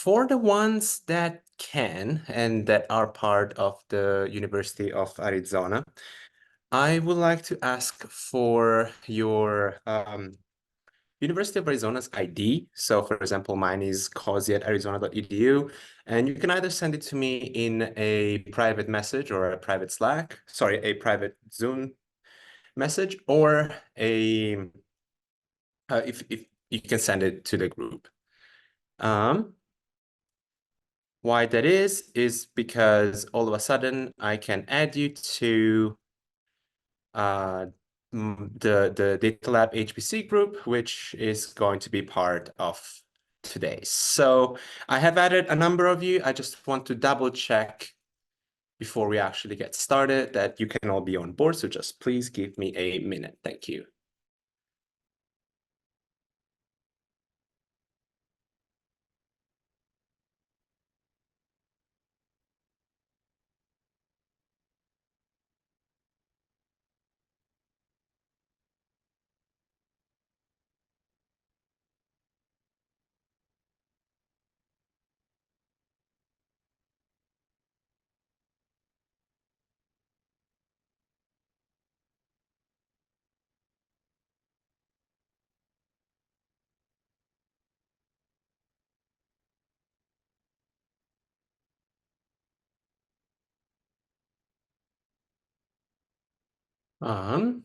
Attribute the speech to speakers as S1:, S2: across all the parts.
S1: For the ones that can and that are part of the University of Arizona, I would like to ask for your University of Arizona's ID. So for example, mine is cozy@arizona.edu, and you can either send it to me in a private message or a private a private Zoom message, or if you can send it to the group. Why that is because all of a sudden I can add you to the Data Lab HPC group, which is going to be part of today. So I have added a number of you. I just want to double check before we actually get started that you can all be on board. So just please give me a minute. Thank you. Um,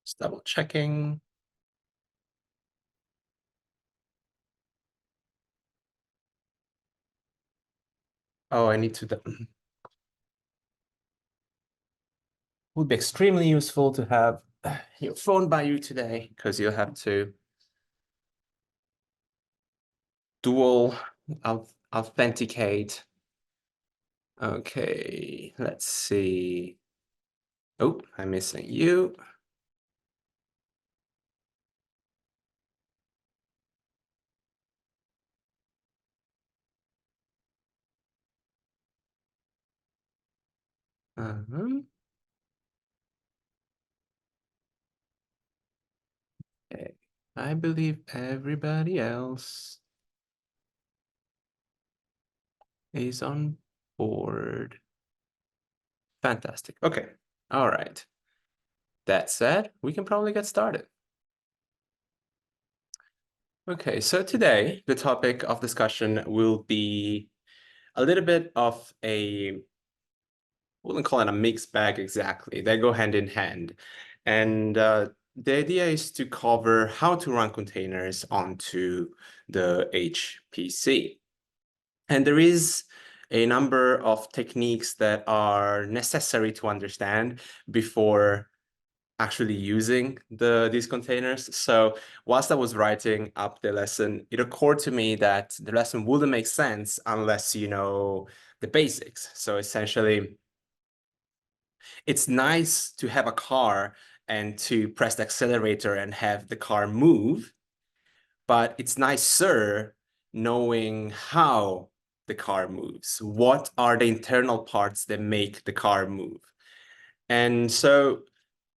S1: just double checking. Oh, I need to. Would be extremely useful to have your phone by you today because you'll have to dual authenticate. Okay, let's see. Oh, I'm missing you. Okay. I believe everybody else is on board. Fantastic. Okay. All right. That said, we can probably get started. Okay, so today the topic of discussion will be a little bit of a, wouldn't call it a mixed bag exactly. They go hand in hand. And the idea is to cover how to run containers onto the HPC. And there is a number of techniques that are necessary to understand before actually using these containers. So whilst I was writing up the lesson, it occurred to me that the lesson wouldn't make sense unless you know the basics. So essentially, it's nice to have a car and to press the accelerator and have the car move, but it's nicer knowing how the car moves. What are the internal parts that make the car move? And so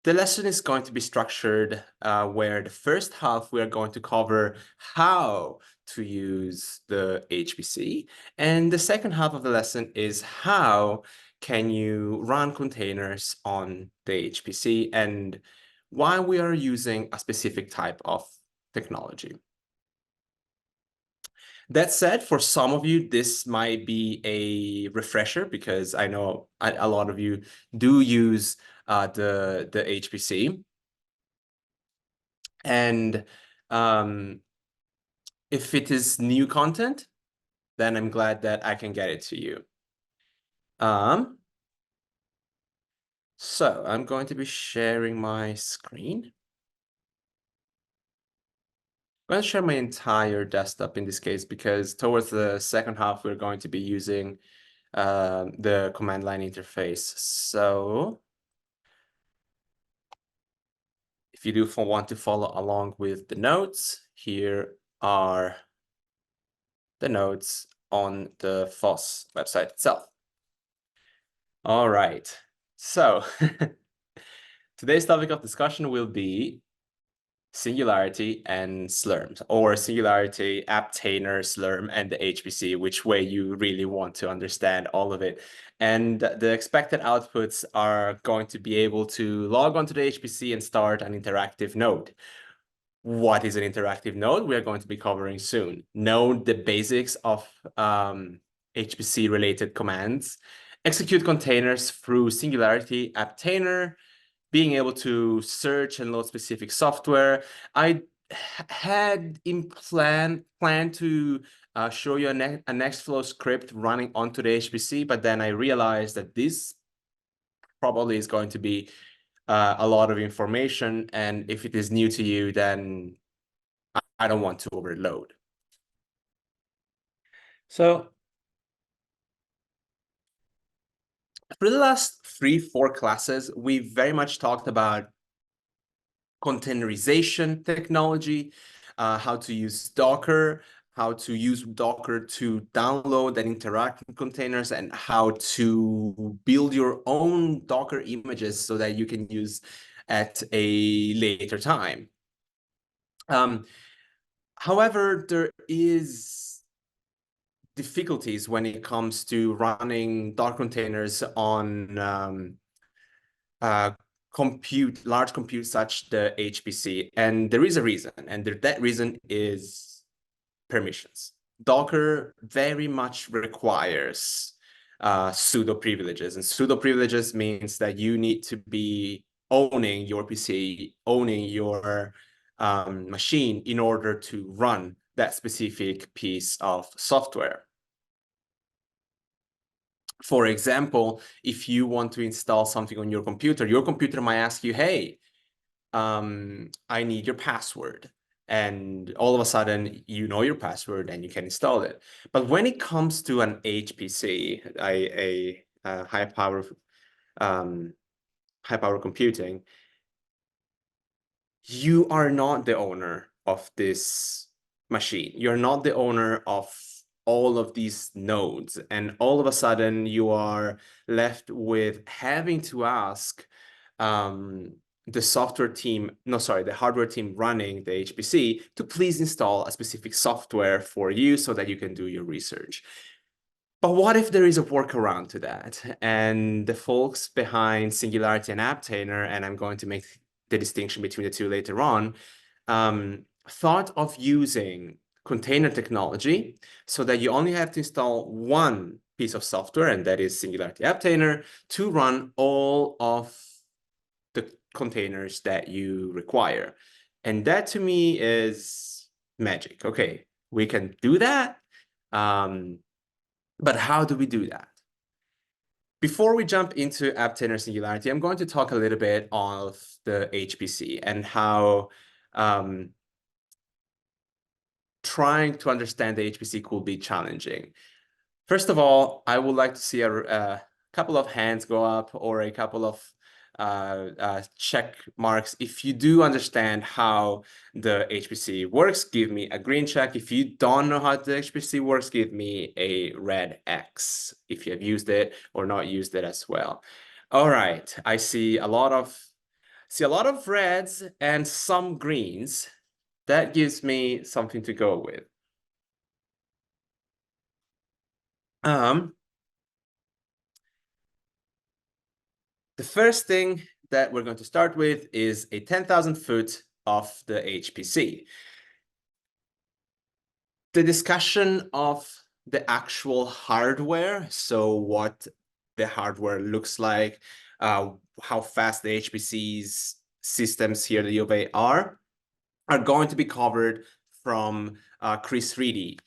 S1: the lesson is going to be structured where the first half we are going to cover how to use the HPC, and the second half of the lesson is how can you run containers on the HPC and why we are using a specific type of technology. That said, for some of you, this might be a refresher because I know a lot of you do use the HPC. And if it is new content, then I'm glad that I can get it to you. So I'm going to be sharing my screen. I'm going to share my entire desktop in this case because towards the second half, we're going to be using the command line interface. So if you do want to follow along with the notes, here are the notes on the FOSS website itself. All right, so today's topic of discussion will be Singularity and Slurms, or Singularity, Apptainer, Slurm, and the HPC, which way you really want to understand all of it. And the expected outputs are going to be able to log onto the HPC and start an interactive node. What is an interactive node? We are going to be covering soon. Know the basics of HPC-related commands. Execute containers through Singularity, Apptainer, being able to search and load specific software. I had in plan to show you a Nextflow script running onto the HPC, but then I realized that this probably is going to be a lot of information, and if it is new to you, then I don't want to overload. So for the last 3-4 classes, we very much talked about containerization technology, how to use Docker, how to use Docker to download and interact with containers, and how to build your own Docker images so that you can use at a later time. However, there is difficulties when it comes to running Docker containers on large compute such the HPC, and there is a reason, and that reason is permissions. Docker very much requires pseudo privileges, and pseudo privileges means that you need to be owning your PC, owning your machine in order to run that specific piece of software. For example, if you want to install something on your computer might ask you, hey, I need your password. And all of a sudden, you know your password and you can install it. But when it comes to an HPC, a high power computing, you are not the owner of this machine. You're not the owner of all of these nodes, and all of a sudden you are left with having to ask the hardware team running the HPC to please install a specific software for you so that you can do your research. But what if there is a workaround to that? And the folks behind Singularity and Apptainer, and I'm going to make the distinction between the two later on, thought of using container technology so that you only have to install one piece of software, and that is Singularity Apptainer, to run all of the containers that you require. And that to me is magic. Okay, we can do that. But how do we do that? Before we jump into Apptainer Singularity, I'm going to talk a little bit of the HPC and how trying to understand the HPC could be challenging. First of all, I would like to see a couple of hands go up, or a couple of check marks. If you do understand how the HPC works, give me a green check. If you don't know how the HPC works, give me a red X if you have used it or not used it as well. All right, I see a lot of reds and some greens. That gives me something to go with. The first thing that we're going to start with is a 10,000 foot of the HPC. The discussion of the actual hardware, so what the hardware looks like, how fast the HPC's systems here at the U of A are going to be covered from Chris Reedy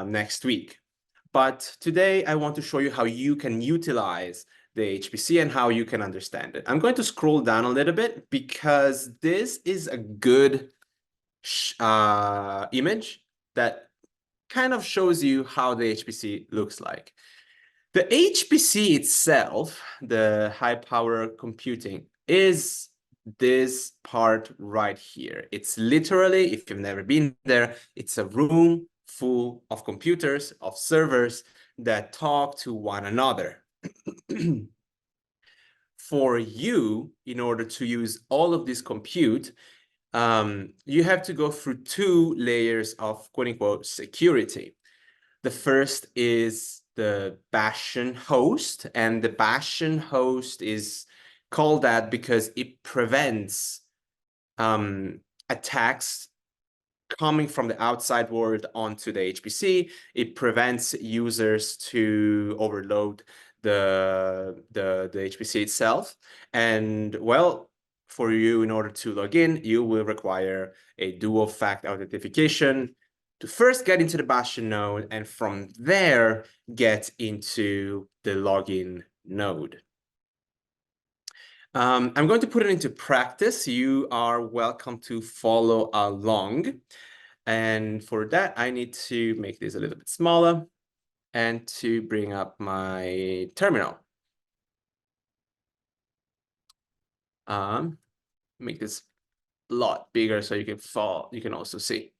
S1: next week. But today I want to show you how you can utilize the HPC and how you can understand it. I'm going to scroll down a little bit because this is a good image that kind of shows you how the HPC looks like. The HPC itself, the high power computing, is this part right here. It's literally, if you've never been there, it's a room full of computers, of servers that talk to one another. For you, in order to use all of this compute, you have to go through two layers of quote unquote security. The first is the Bastion host, and the Bastion host is called that because it prevents attacks coming from the outside world onto the HPC. It prevents users to overload the HPC itself. And well, for you, in order to log in, you will require a dual factor authentication to first get into the Bastion node, and from there get into the login node. I'm going to put it into practice. You are welcome to follow along. And for that, I need to make this a little bit smaller and to bring up my terminal. Make this a lot bigger so you can also see.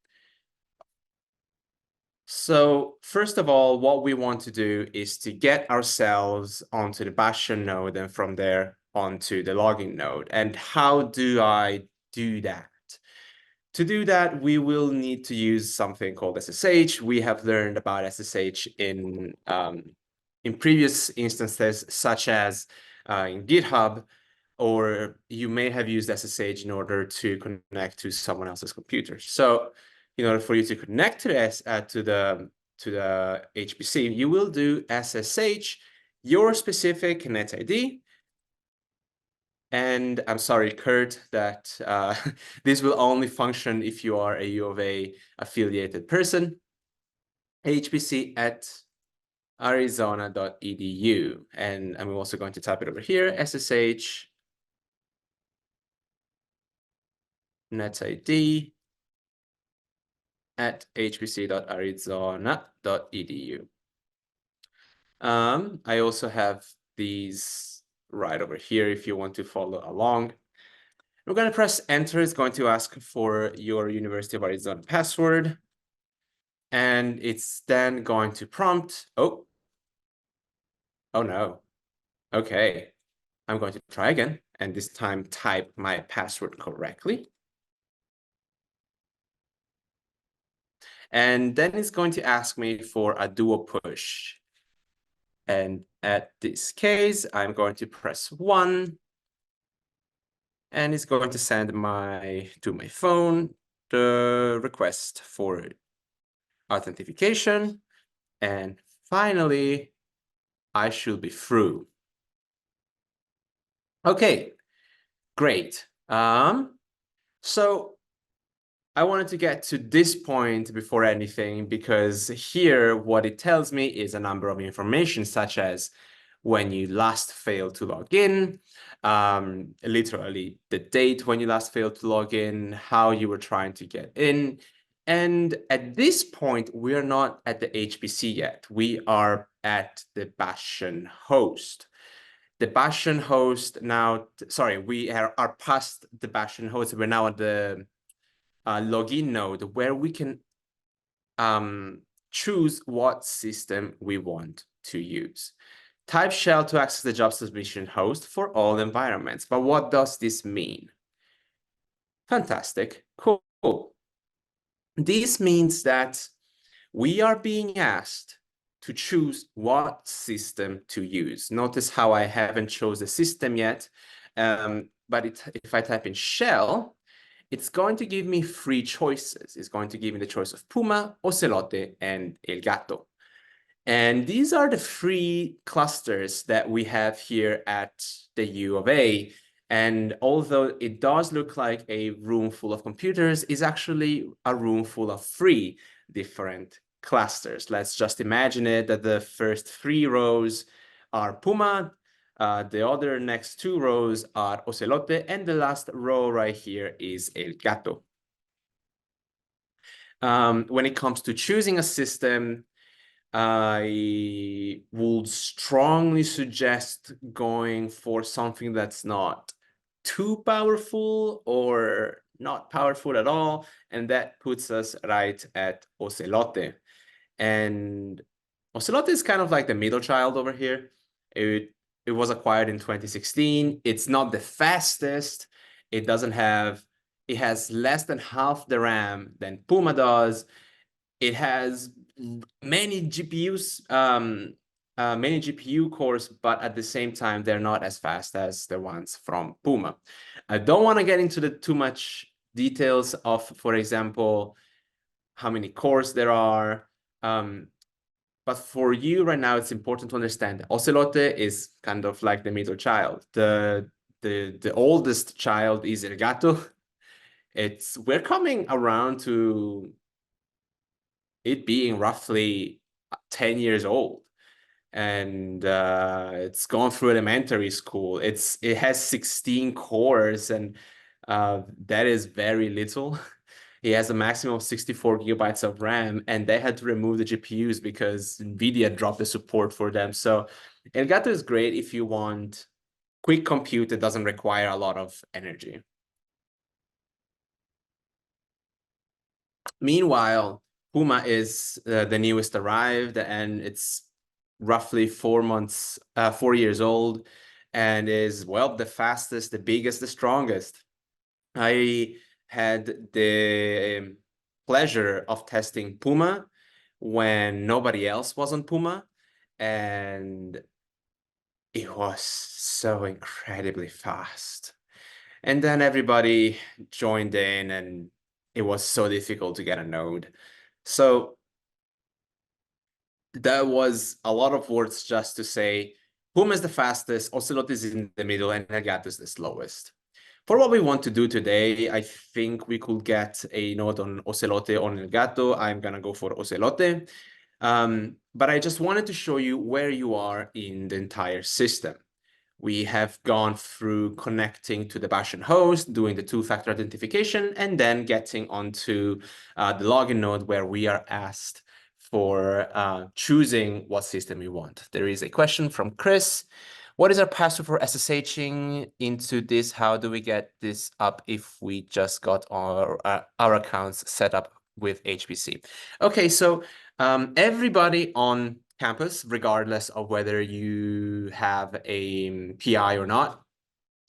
S1: So first of all, what we want to do is to get ourselves onto the Bastion node and from there onto the login node. And how do I do that? To do that, we will need to use something called SSH. We have learned about SSH in previous instances, such as in GitHub, or you may have used SSH in order to connect to someone else's computer. So in order for you to connect to the HPC, you will do SSH, your specific net ID. And I'm sorry, Kurt, that this will only function if you are a U of A affiliated person. HPC at UArizona.edu. And I'm also going to type it over here, SSH net ID at hpc.arizona.edu. I also have these right over here if you want to follow along. We're going to press enter. It's going to ask for your University of Arizona password. And it's then going to prompt, oh no. Okay, I'm going to try again, and this time type my password correctly. And then it's going to ask me for a dual push. And at this case, I'm going to press 1. And it's going to send to my phone the request for authentication. And finally, I should be through. Okay, great. So I wanted to get to this point before anything, because here what it tells me is a number of information, such as when you last failed to log in, literally the date when you last failed to log in, how you were trying to get in. And at this point, we're not at the HPC yet. We are at the Bastion host. The Bastion host now, sorry, we are past the Bastion host. We're now at the login node, where we can choose what system we want to use. Type shell to access the job submission host for all environments. But what does this mean? Fantastic, cool. This means that we are being asked to choose what system to use. Notice how I haven't chosen the system yet, but if I type in shell, it's going to give me 3 choices. It's going to give me the choice of Puma, Ocelote, and El Gato. And these are the 3 clusters that we have here at the U of A. And although it does look like a room full of computers, it's actually a room full of 3 different clusters. Let's just imagine it that the first 3 rows are Puma, the other next 2 rows are Ocelote, and the last row right here is El Gato. When it comes to choosing a system, I would strongly suggest going for something that's not too powerful or not powerful at all, and that puts us right at Ocelote. And Ocelot is kind of like the middle child over here. It was acquired in 2016. It's not the fastest. It has less than half the RAM than Puma does. It has many GPUs, many GPU cores, but at the same time, they're not as fast as the ones from Puma. I don't want to get into the too much details of, for example, how many cores there are. But for you right now, it's important to understand Ocelote is kind of like the middle child. The oldest child is Elgato. We're coming around to it being roughly 10 years old. And it's gone through elementary school. It has 16 cores, and that is very little. It has a maximum of 64 gigabytes of RAM, and they had to remove the GPUs because NVIDIA dropped the support for them. So Elgato is great if you want quick compute that doesn't require a lot of energy. Meanwhile, Puma is the newest arrived, and it's roughly 4 years old, and is, well, the fastest, the biggest, the strongest. I had the pleasure of testing Puma when nobody else was on Puma, and it was so incredibly fast. And then everybody joined in, and it was so difficult to get a node. So that was a lot of words just to say Puma is the fastest, Ocelot is in the middle, and Elgato is the slowest. For what we want to do today, I think we could get a node on Ocelote on Elgato. I'm gonna go for Ocelote. But I just wanted to show you where you are in the entire system. We have gone through connecting to the Bastion host, doing the two-factor authentication, and then getting onto the login node where we are asked for choosing what system we want. There is a question from Chris. What is our password for SSHing into this? How do we get this up if we just got our accounts set up with HPC? Okay, so everybody on campus, regardless of whether you have a PI or not,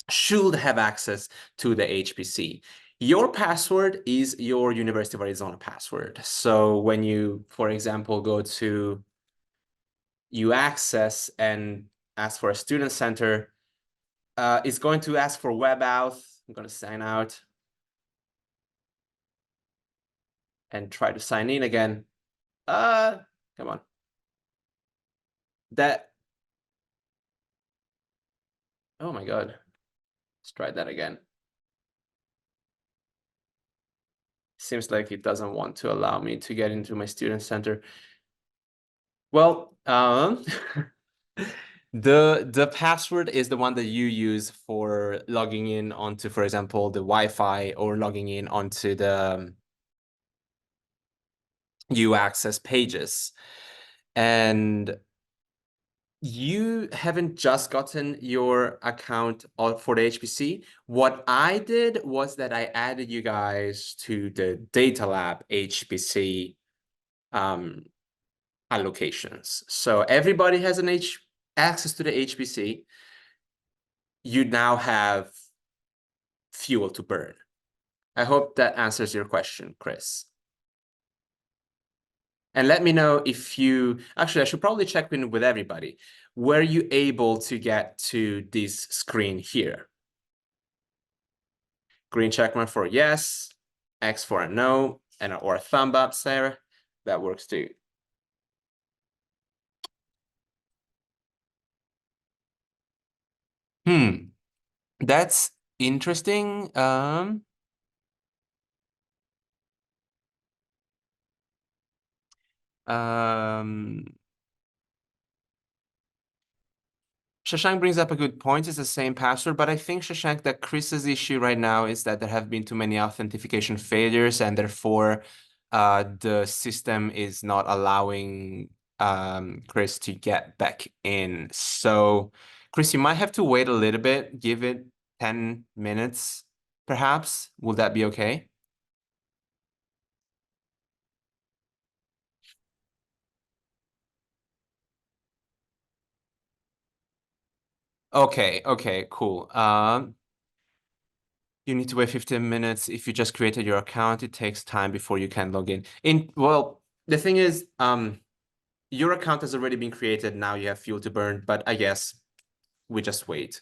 S1: should have access to the HPC. Your password is your University of Arizona password. So when you, for example, go to UAccess and ask for a student center, it's going to ask for WebAuth. I'm going to sign out and try to sign in again. Come on. Oh my God. Let's try that again. Seems like it doesn't want to allow me to get into my student center. Well, the password is the one that you use for logging in onto, for example, the Wi-Fi, or logging in onto the UAccess pages. And you haven't just gotten your account for the HPC. What I did was that I added you guys to the Data Lab HPC allocations. So everybody has access to the HPC. You now have fuel to burn. I hope that answers your question, Chris. And let me know if actually, I should probably check in with everybody. Were you able to get to this screen here? Green checkmark for yes, X for a no, or a thumb up, Sarah. That works too. That's interesting. Shashank brings up a good point. It's the same password, but I think, Shashank, that Chris's issue right now is that there have been too many authentication failures, and therefore the system is not allowing Chris to get back in. So, Chris, you might have to wait a little bit, give it 10 minutes, perhaps. Will that be okay? Okay, cool. You need to wait 15 minutes. If you just created your account, it takes time before you can log in. Well, the thing is, your account has already been created. Now you have fuel to burn, but I guess we just wait.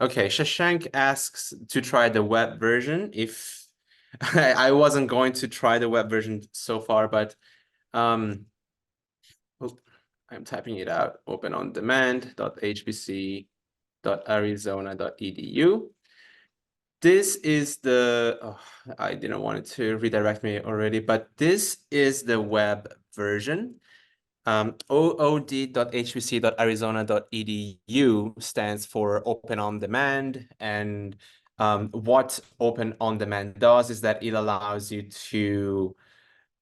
S1: Okay, Shashank asks to try the web version. If I wasn't going to try the web version so far, but um, oh, I'm typing it out. Open on demand.hpc.arizona.edu. This is the, oh, I didn't want it to redirect me already, but this is the web version. ood.hpc.arizona.edu stands for Open On Demand. And what Open On Demand does is that it allows you to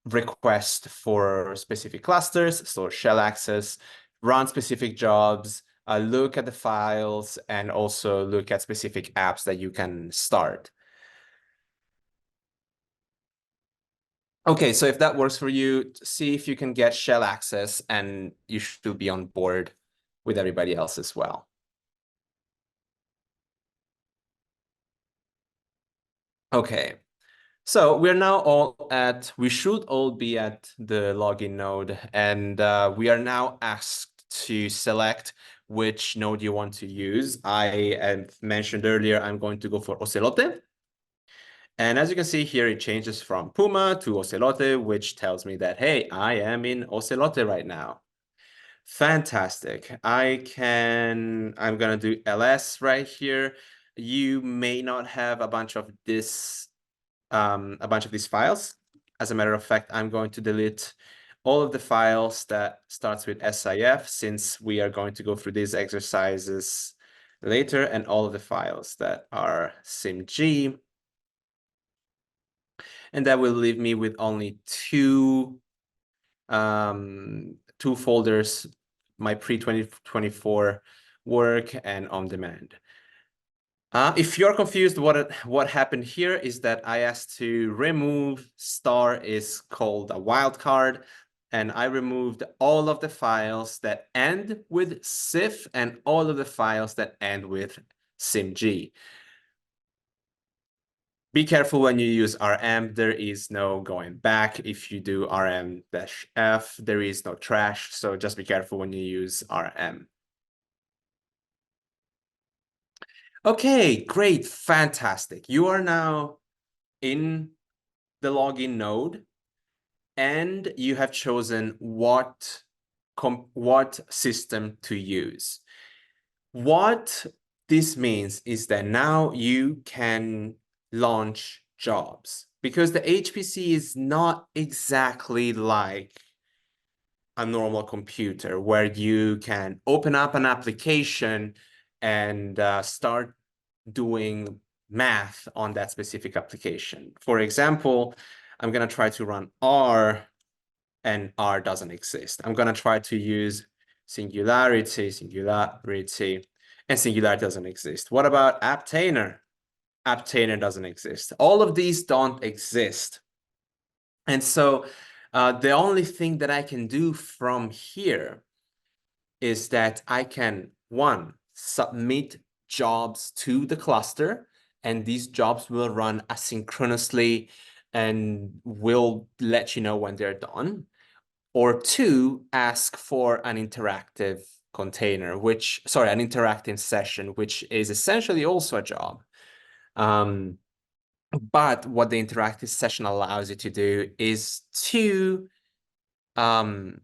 S1: request for specific clusters, so shell access, run specific jobs, look at the files, and also look at specific apps that you can start. Okay, so if that works for you, see if you can get shell access and you should be on board with everybody else as well. Okay, so we're now we should all be at the login node, and we are now asked to select which node you want to use. I mentioned earlier, I'm going to go for Ocelote. And as you can see here, it changes from Puma to Ocelote, which tells me that, hey, I am in Ocelote right now. Fantastic. I'm gonna do ls right here. You may not have a bunch of these files. As a matter of fact, I'm going to delete all of the files that starts with SIF, since we are going to go through these exercises later, and all of the files that are SIMG. And that will leave me with only two folders, my pre-2024 work and on demand. If you're confused, what happened here is that I asked to remove star is called a wildcard, and I removed all of the files that end with SIF and all of the files that end with SIMG. Be careful when you use RM. There is no going back. If you do RM-F, there is no trash. So just be careful when you use RM. Okay, great, fantastic. You are now in the login node, and you have chosen what system to use. What this means is that now you can launch jobs, because the HPC is not exactly like a normal computer where you can open up an application and start doing math on that specific application. For example, I'm going to try to run R, and R doesn't exist. I'm going to try to use singularity, and singularity doesn't exist. What about Apptainer? Apptainer doesn't exist. All of these don't exist. And so the only thing that I can do from here is that I can, one, submit jobs to the cluster, and these jobs will run asynchronously and will let you know when they're done. Or two, ask for an interactive container, an interactive session, which is essentially also a job. But what the interactive session allows you to do is to run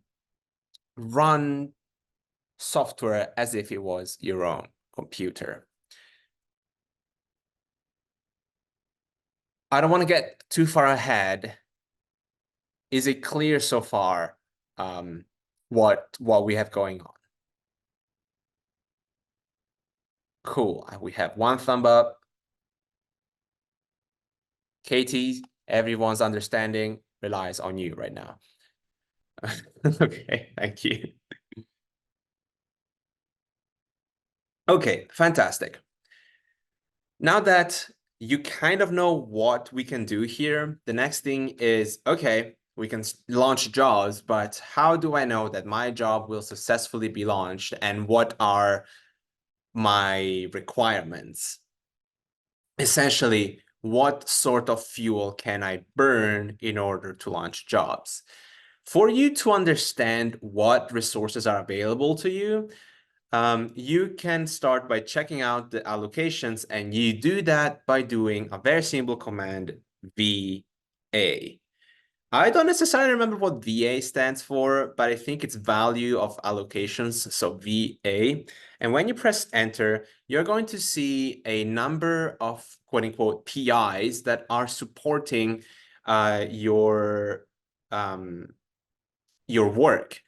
S1: software as if it was your own computer. I don't want to get too far ahead. Is it clear so far what we have going on? Cool. We have one thumb up. Katie, everyone's understanding relies on you right now. Okay, thank you. Okay, fantastic. Now that you kind of know what we can do here, the next thing is, okay, we can launch jobs, but how do I know that my job will successfully be launched, and what are my requirements? Essentially, what sort of fuel can I burn in order to launch jobs? For you to understand what resources are available to you, you can start by checking out the allocations, and you do that by doing a very simple command, VA. I don't necessarily remember what VA stands for, but I think it's value of allocations, so VA. And when you press enter, you're going to see a number of quote unquote PIs that are supporting your work.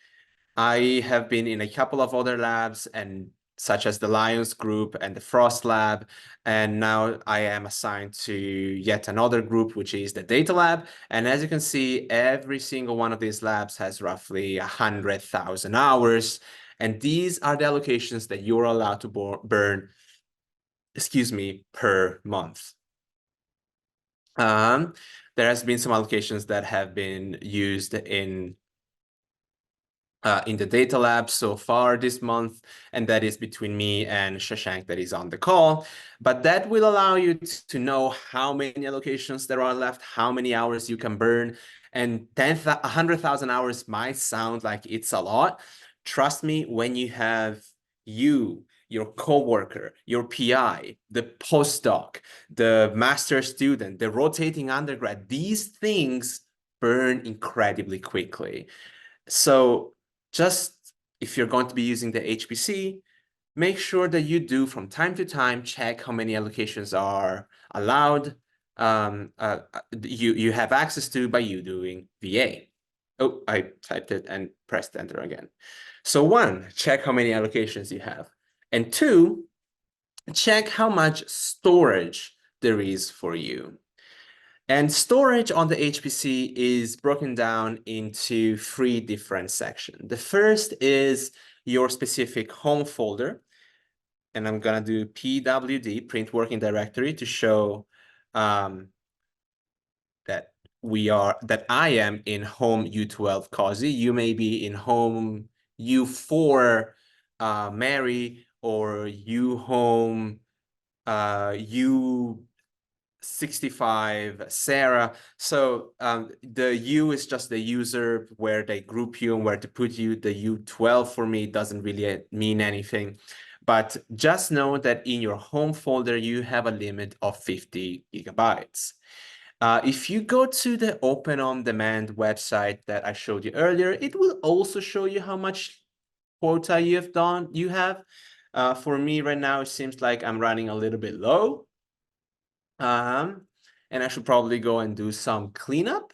S1: I have been in a couple of other labs, and such as the Lions group and the FOSS lab, and now I am assigned to yet another group, which is the data lab. And as you can see, every single one of these labs has roughly 100,000 hours, and these are the allocations that you're allowed to burn, excuse me, per month. There has been some allocations that have been used in the data lab so far this month, and that is between me and Shashank that is on the call. But that will allow you to know how many allocations there are left, how many hours you can burn. And 100,000 hours might sound like it's a lot. Trust me, when you have your coworker, your PI, the postdoc, the master student, the rotating undergrad, these things burn incredibly quickly. So just if you're going to be using the HPC, make sure that you do from time to time check how many allocations are allowed, you have access to by you doing VA. Oh, I typed it and pressed enter again. So one, check how many allocations you have. And two, check how much storage there is for you. And storage on the HPC is broken down into 3 different sections. The first is your specific home folder. And I'm going to do pwd, print working directory, to show that I am in home U12 COSI. You may be in home U4 Mary, or U home U65 Sarah. So the U is just the user where they group you and where to put you. The U12 for me doesn't really mean anything. But just know that in your home folder, you have a limit of 50 gigabytes. If you go to the Open On Demand website that I showed you earlier, it will also show you how much quota you have. For me right now, it seems like I'm running a little bit low. And I should probably go and do some cleanup.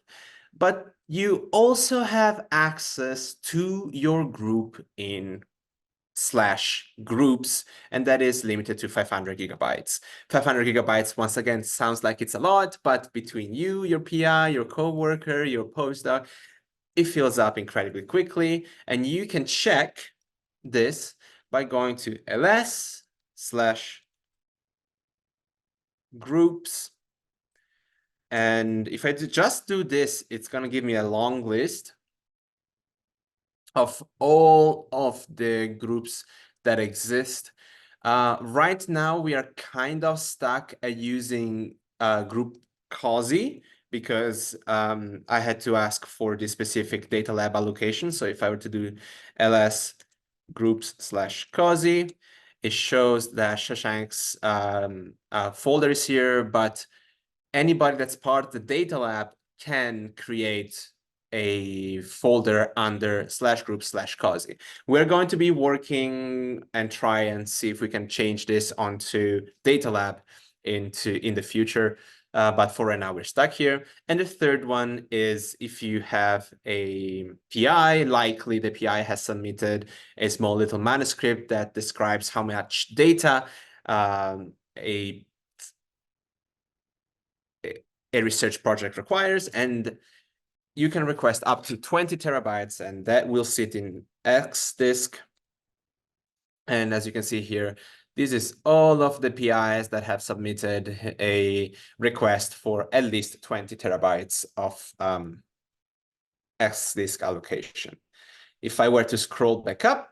S1: But you also have access to your group in /groups, and that is limited to 500 gigabytes. 500 gigabytes, once again, sounds like it's a lot, but between you, your PI, your coworker, your postdoc, it fills up incredibly quickly. And you can check this by going to ls/groups. And if I just do this, it's going to give me a long list of all of the groups that exist. Right now, we are kind of stuck at using group COSI because I had to ask for the specific data lab allocation. So if I were to do ls groups/COSI, it shows that Shashank's folder is here, but anybody that's part of the data lab can create a folder under /group/COSI. We're going to be working and try and see if we can change this onto data lab in the future. But for right now, we're stuck here. And the third one is if you have a PI, likely the PI has submitted a small little manuscript that describes how much data a research project requires, and you can request up to 20 terabytes, and that will sit in X disk. And as you can see here, this is all of the PIs that have submitted a request for at least 20 terabytes of X disk allocation. If I were to scroll back up,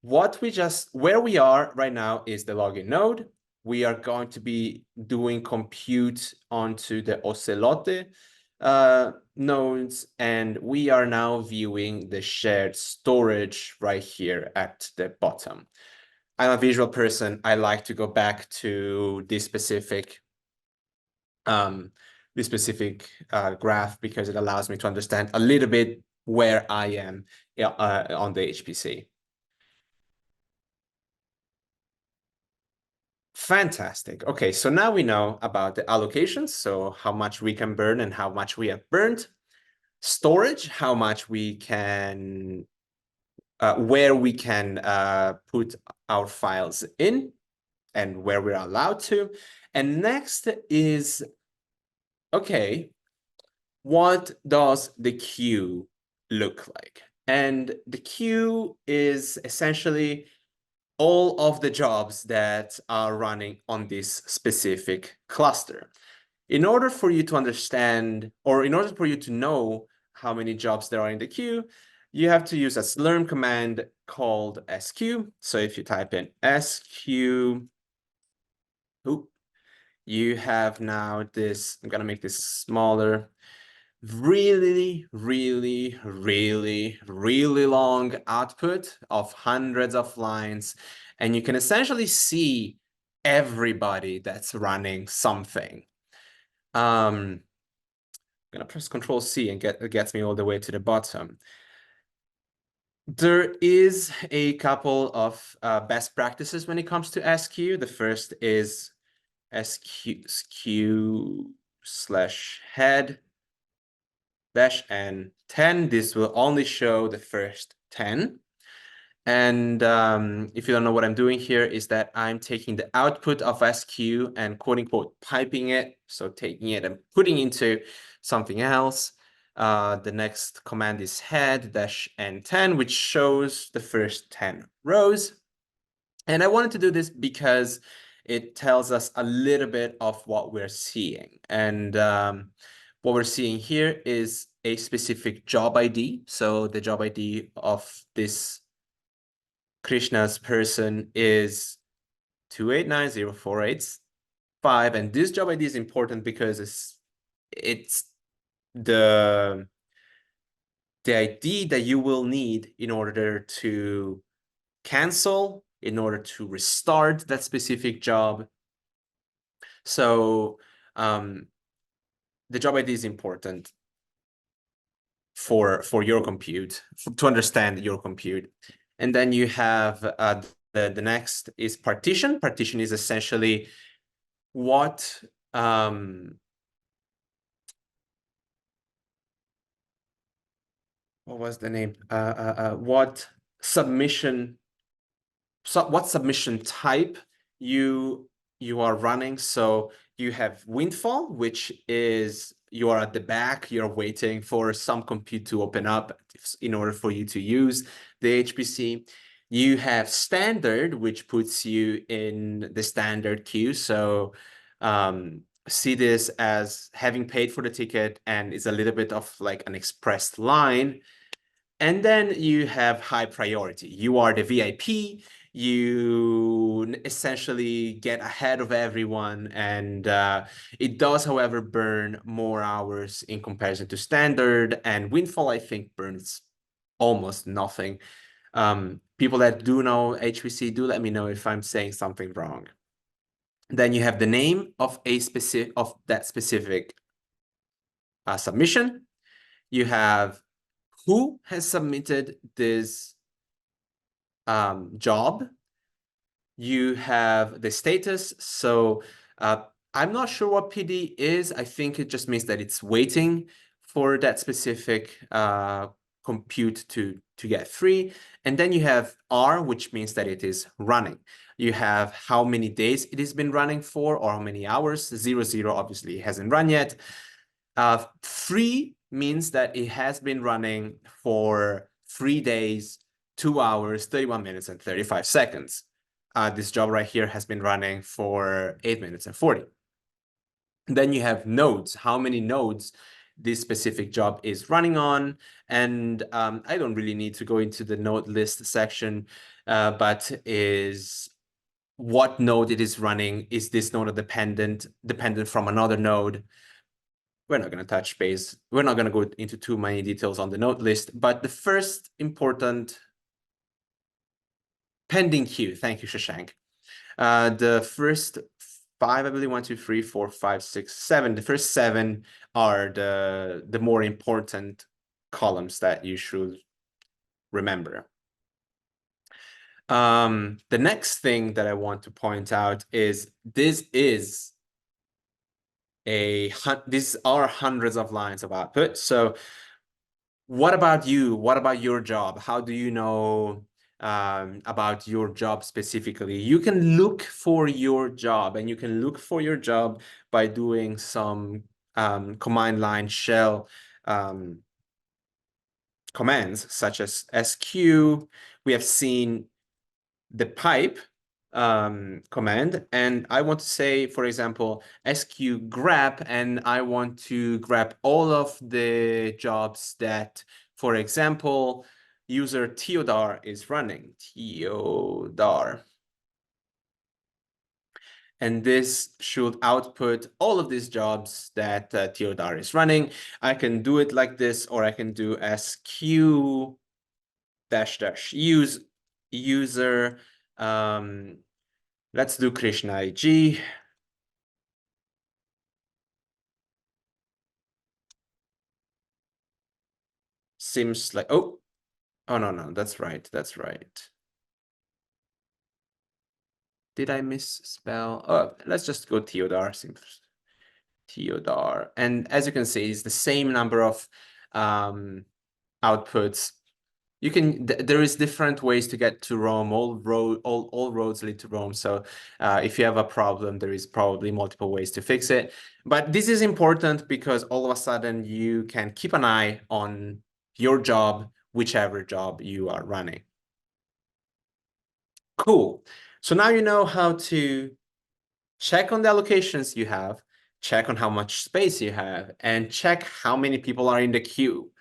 S1: where we are right now is the login node. We are going to be doing compute onto the Ocelote nodes, and we are now viewing the shared storage right here at the bottom. I'm a visual person. I like to go back to this specific graph because it allows me to understand a little bit where I am on the HPC. Fantastic. Okay, so now we know about the allocations, so how much we can burn and how much we have burned. Storage, how much we can, where we can put our files in and where we're allowed to. And next is, okay, what does the queue look like? And the queue is essentially all of the jobs that are running on this specific cluster. In order for you to understand, or in order for you to know how many jobs there are in the queue, you have to use a slurm command called sq. So if you type in sq, you have now this, I'm gonna make this smaller, really long output of hundreds of lines, and you can essentially see everybody that's running something. I'm gonna press Control C and it gets me all the way to the bottom. There is a couple of best practices when it comes to sq. The first is sq/head -n10. This will only show the first 10. And if you don't know what I'm doing here, is that I'm taking the output of sq and quote unquote piping it, so taking it and putting into something else. The next command is head -n10, which shows the first 10 rows. And I wanted to do this because it tells us a little bit of what we're seeing. And what we're seeing here is a specific job ID. So the job ID of this Krishna's person is 2890485. And this job ID is important because it's the ID that you will need in order to cancel, in order to restart that specific job. So the job ID is important for your compute, to understand your compute. And then you have the next is partition. Partition is essentially what was the name? What submission type you are running. So you have windfall, which is you are at the back, you're waiting for some compute to open up in order for you to use the HPC. You have standard, which puts you in the standard queue. So see this as having paid for the ticket, and it's a little bit of like an expressed line. And then you have high priority. You are the VIP. You essentially get ahead of everyone, and it does, however, burn more hours in comparison to standard, and windfall, I think, burns almost nothing. People that do know HPC, do let me know if I'm saying something wrong. Then you have the name of that specific submission. You have who has submitted this job. You have the status. So I'm not sure what PD is. I think it just means that it's waiting for that specific compute to get free. And then you have R, which means that it is running. You have how many days it has been running for, or how many hours. 00 obviously hasn't run yet. Free means that it has been running for 3 days, 2 hours, 31 minutes, and 35 seconds. This job right here has been running for 8 minutes and 40. Then you have nodes, how many nodes this specific job is running on. And I don't really need to go into the node list section, but is what node it is running. Is this node dependent from another node? We're not going to touch base. We're not going to go into too many details on the node list, but the first important pending queue. Thank you, Shashank. The first 5, I believe, 1, 2, 3, 4, 5, 6, 7. The first 7 are the more important columns that you should remember. The next thing that I want to point out is these are hundreds of lines of output. So what about you? What about your job? How do you know about your job specifically? You can look for your job, and you can look for your job by doing some command line shell commands such as sq. We have seen the pipe command, and I want to say, for example, sq grep, and I want to grab all of the jobs that, for example, user Theodar is running. Theodar. And this should output all of these jobs that Theodar is running. I can do it like this, or I can do sq use user. Let's do Krishna IG. Seems like, oh no, that's right. Did I misspell? Oh, let's just go Theodar. Theodar. And as you can see, it's the same number of outputs. You can, there is different ways to get to Rome. All roads lead to Rome. So if you have a problem, there is probably multiple ways to fix it. But this is important because all of a sudden you can keep an eye on your job, whichever job you are running. Cool. So now you know how to check on the allocations you have, check on how much space you have, and check how many people are in the queue.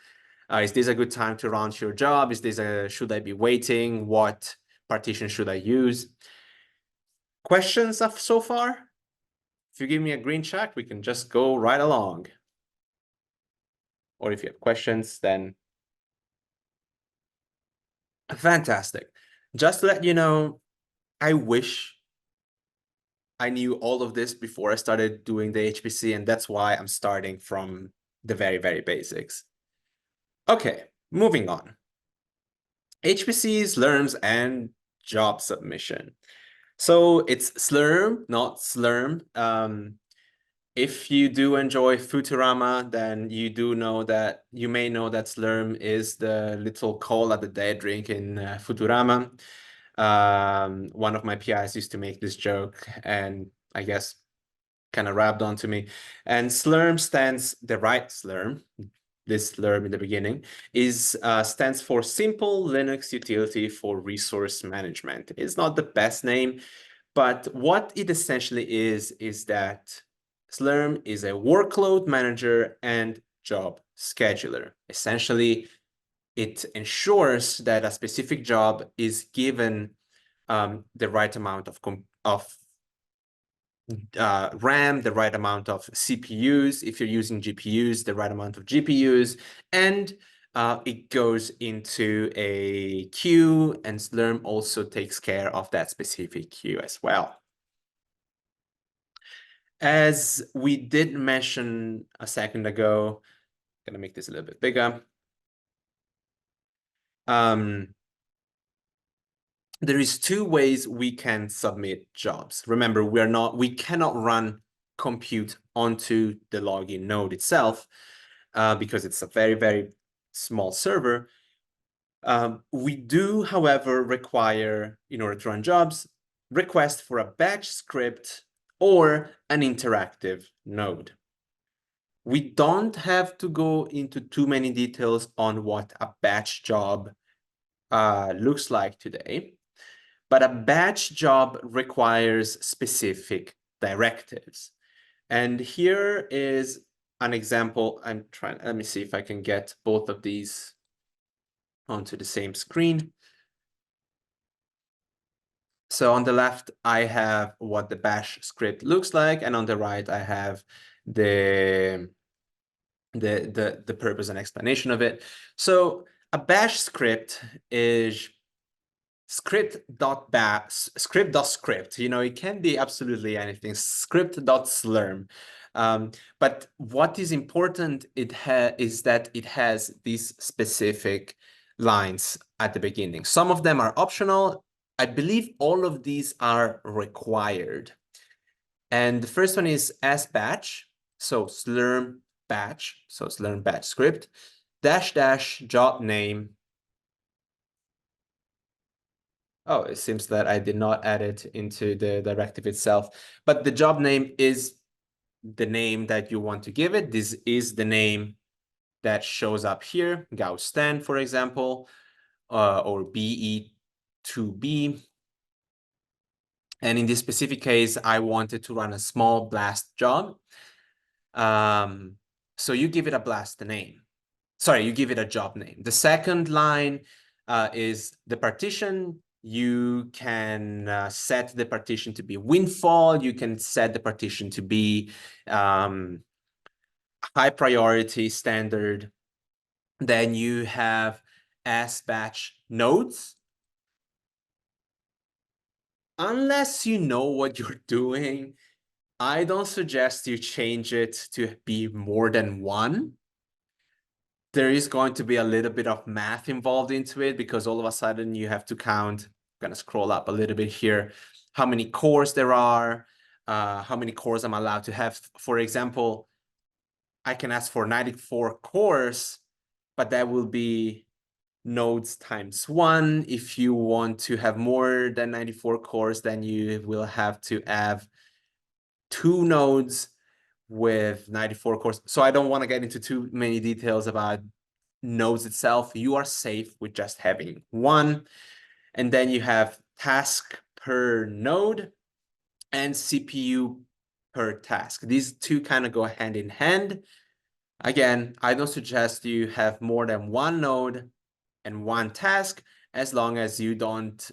S1: Is this a good time to launch your job? Should I be waiting? What partition should I use? Questions so far? If you give me a green check, we can just go right along. Or if you have questions, then fantastic. Just to let you know, I wish I knew all of this before I started doing the HPC, and that's why I'm starting from the very, very basics. Okay, moving on. HPC, slurms, and job submission. So it's slurm, not slurm. If you do enjoy Futurama, then you may know that slurm is the little cola that they drink in Futurama. One of my PIs used to make this joke, and I guess kind of rapped onto me. And slurm stands, the right slurm, this slurm in the beginning, stands for Simple Linux Utility for Resource Management. It's not the best name, but what it essentially is that Slurm is a workload manager and job scheduler. Essentially, it ensures that a specific job is given the right amount of RAM, the right amount of CPUs, if you're using GPUs, the right amount of GPUs, and it goes into a queue, and Slurm also takes care of that specific queue as well. As we did mention a second ago, I'm gonna make this a little bit bigger. There is 2 ways we can submit jobs. Remember, we cannot run compute onto the login node itself because it's a very, very small server. We do, however, require, in order to run jobs, request for a batch script or an interactive node. We don't have to go into too many details on what a batch job looks like today, but a batch job requires specific directives. And here is an example. Let me see if I can get both of these onto the same screen. So on the left, I have what the bash script looks like, and on the right, I have the purpose and explanation of it. So a bash script is script.script. You know, it can be absolutely anything. Script.slurm. But what is important is that it has these specific lines at the beginning. Some of them are optional. I believe all of these are required. And the first one is as batch. So slurm batch. So slurm batch script -- job name. Oh, it seems that I did not add it into the directive itself, but the job name is the name that you want to give it. This is the name that shows up here, Gauss 10, for example, or BE2B. And in this specific case, I wanted to run a small blast job. So you give it a blast name. Sorry, you give it a job name. The second line is the partition. You can set the partition to be windfall. You can set the partition to be high priority standard. Then you have as batch nodes. Unless you know what you're doing, I don't suggest you change it to be more than one. There is going to be a little bit of math involved into it, because all of a sudden you have to count. I'm going to scroll up a little bit here, how many cores there are, how many cores I'm allowed to have. For example, I can ask for 94 cores, but that will be nodes times 1. If you want to have more than 94 cores, then you will have to have 2 nodes with 94 cores. So I don't want to get into too many details about nodes itself. You are safe with just having one. And then you have task per node and CPU per task. These two kind of go hand in hand. Again, I don't suggest you have more than one node and one task, as long as you don't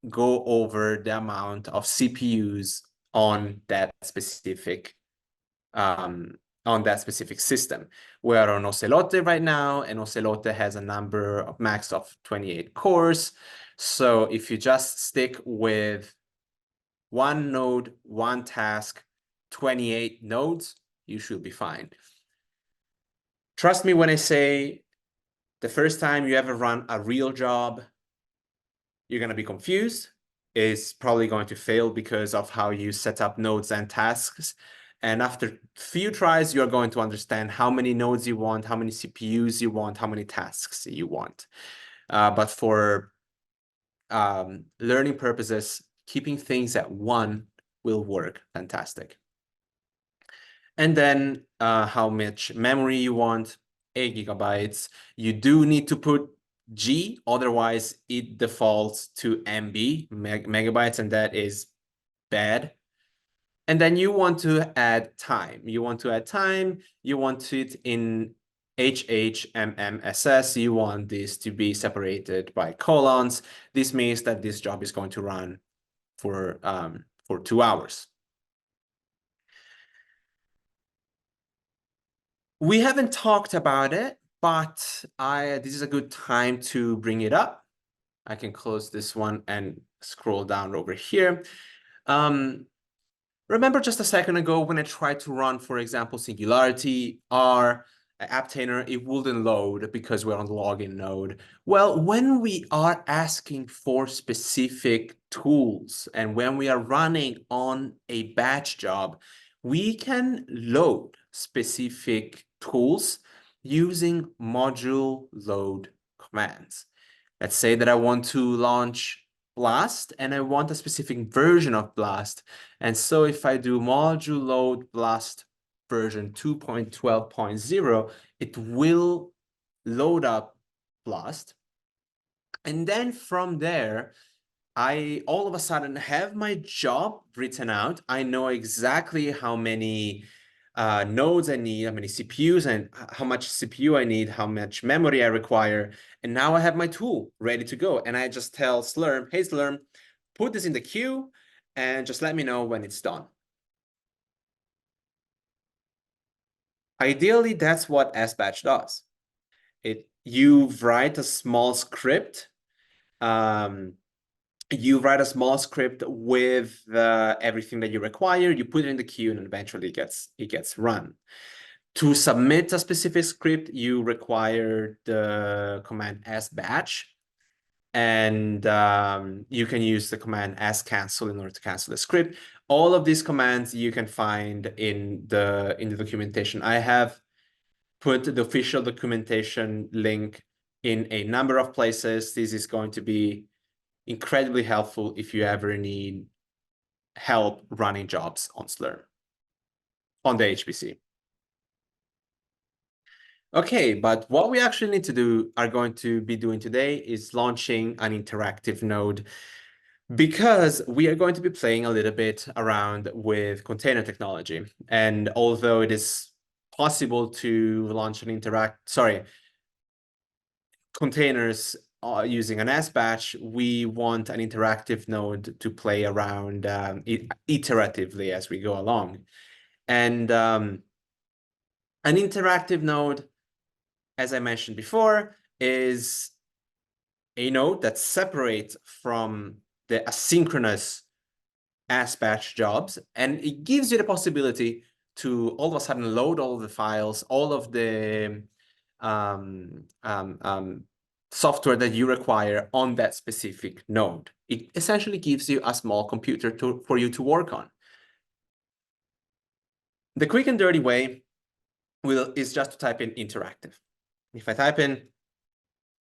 S1: go over the amount of CPUs on that specific system. We are on Ocelote right now, and Ocelote has a number of max of 28 cores. So if you just stick with one node, one task, 28 nodes, you should be fine. Trust me when I say the first time you ever run a real job, you're going to be confused. It's probably going to fail because of how you set up nodes and tasks. And after few tries, you're going to understand how many nodes you want, how many CPUs you want, how many tasks you want. But for learning purposes, keeping things at one will work fantastic. And then how much memory you want, 8 gigabytes. You do need to put G, otherwise it defaults to MB, megabytes, and that is bad. And then you want to add time. You want it in HHMMSS. You want this to be separated by colons. This means that this job is going to run for 2 hours. We haven't talked about it, but this is a good time to bring it up. I can close this one and scroll down over here. Remember just a second ago when I tried to run, for example, Singularity or Apptainer, it wouldn't load because we're on the login node. Well, when we are asking for specific tools and when we are running on a batch job, we can load specific tools using module load commands. Let's say that I want to launch Blast and I want a specific version of Blast. And so if I do module load Blast version 2.12.0, it will load up Blast. And then from there, I all of a sudden have my job written out. I know exactly how many nodes I need, how many CPUs and how much CPU I need, how much memory I require. And now I have my tool ready to go. And I just tell Slurm, hey Slurm, put this in the queue and just let me know when it's done. Ideally, that's what sbatch does. You write a small script. You write a small script with everything that you require. You put it in the queue, and eventually it gets run. To submit a specific script, you require the command sbatch, and you can use the command scancel in order to cancel the script. All of these commands you can find in the documentation. I have put the official documentation link in a number of places. This is going to be incredibly helpful if you ever need help running jobs on Slurm, on the HPC. Okay, but what we actually need to do, are going to be doing today, is launching an interactive node, because we are going to be playing a little bit around with container technology. And although it is possible to launch an containers using an sbatch, we want an interactive node to play around iteratively as we go along. And an interactive node, as I mentioned before, is a node that separates from the asynchronous sbatch jobs, and it gives you the possibility to all of a sudden load all the files, all of the software that you require on that specific node. It essentially gives you a small computer for you to work on. The quick and dirty way is just to type in interactive. If I type in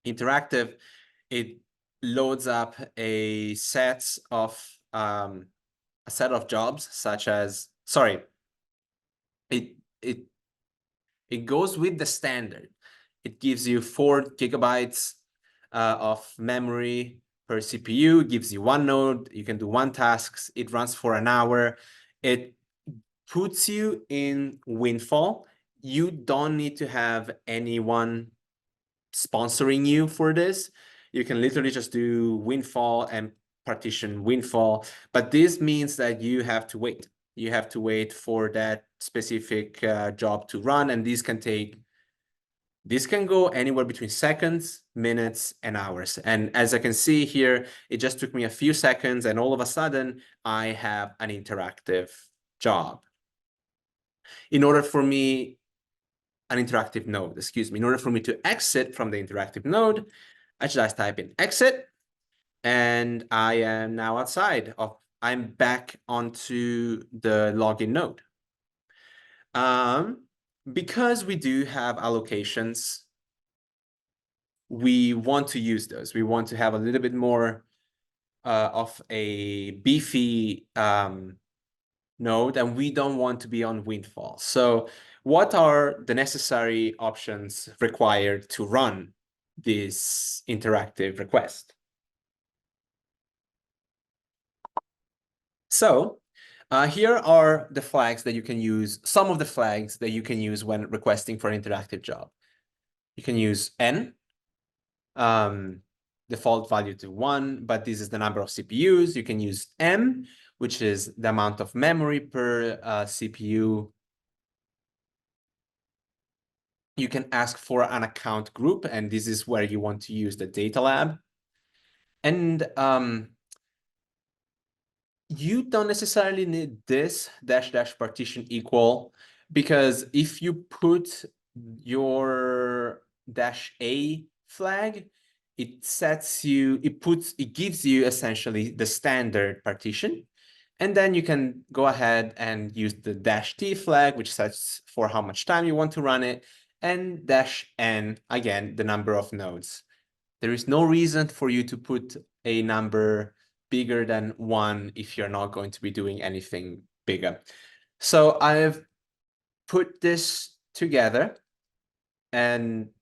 S1: interactive, it loads up a set of jobs, such as, it goes with the standard. It gives you 4 GB of memory per CPU. It gives you 1 node. You can do 1 task. It runs for an hour. It puts you in Windfall. You don't need to have anyone sponsoring you for this. You can literally just do Windfall and partition Windfall, but this means that you have to wait. You have to wait for that specific job to run, and this can go anywhere between seconds, minutes, and hours. And as I can see here, it just took me a few seconds, and all of a sudden, I have an interactive job. In order for me to exit from the interactive node, I just type in exit, and I am now outside I'm back onto the login node. Because we do have allocations, we want to use those. We want to have a little bit more of a beefy node, and we don't want to be on Windfall. So what are the necessary options required to run this interactive request? So here are the flags that you can use, some of the flags that you can use when requesting for an interactive job. You can use N, default value to 1, but this is the number of CPUs. You can use M, which is the amount of memory per CPU. You can ask for an account group, and this is where you want to use the data lab. And you don't necessarily need this -- partition equal, because if you put your -a flag, it gives you essentially the standard partition. And then you can go ahead and use the -t flag, which sets for how much time you want to run it, and -n, again, the number of nodes. There is no reason for you to put a number bigger than 1 if you're not going to be doing anything bigger. So I've put this together, and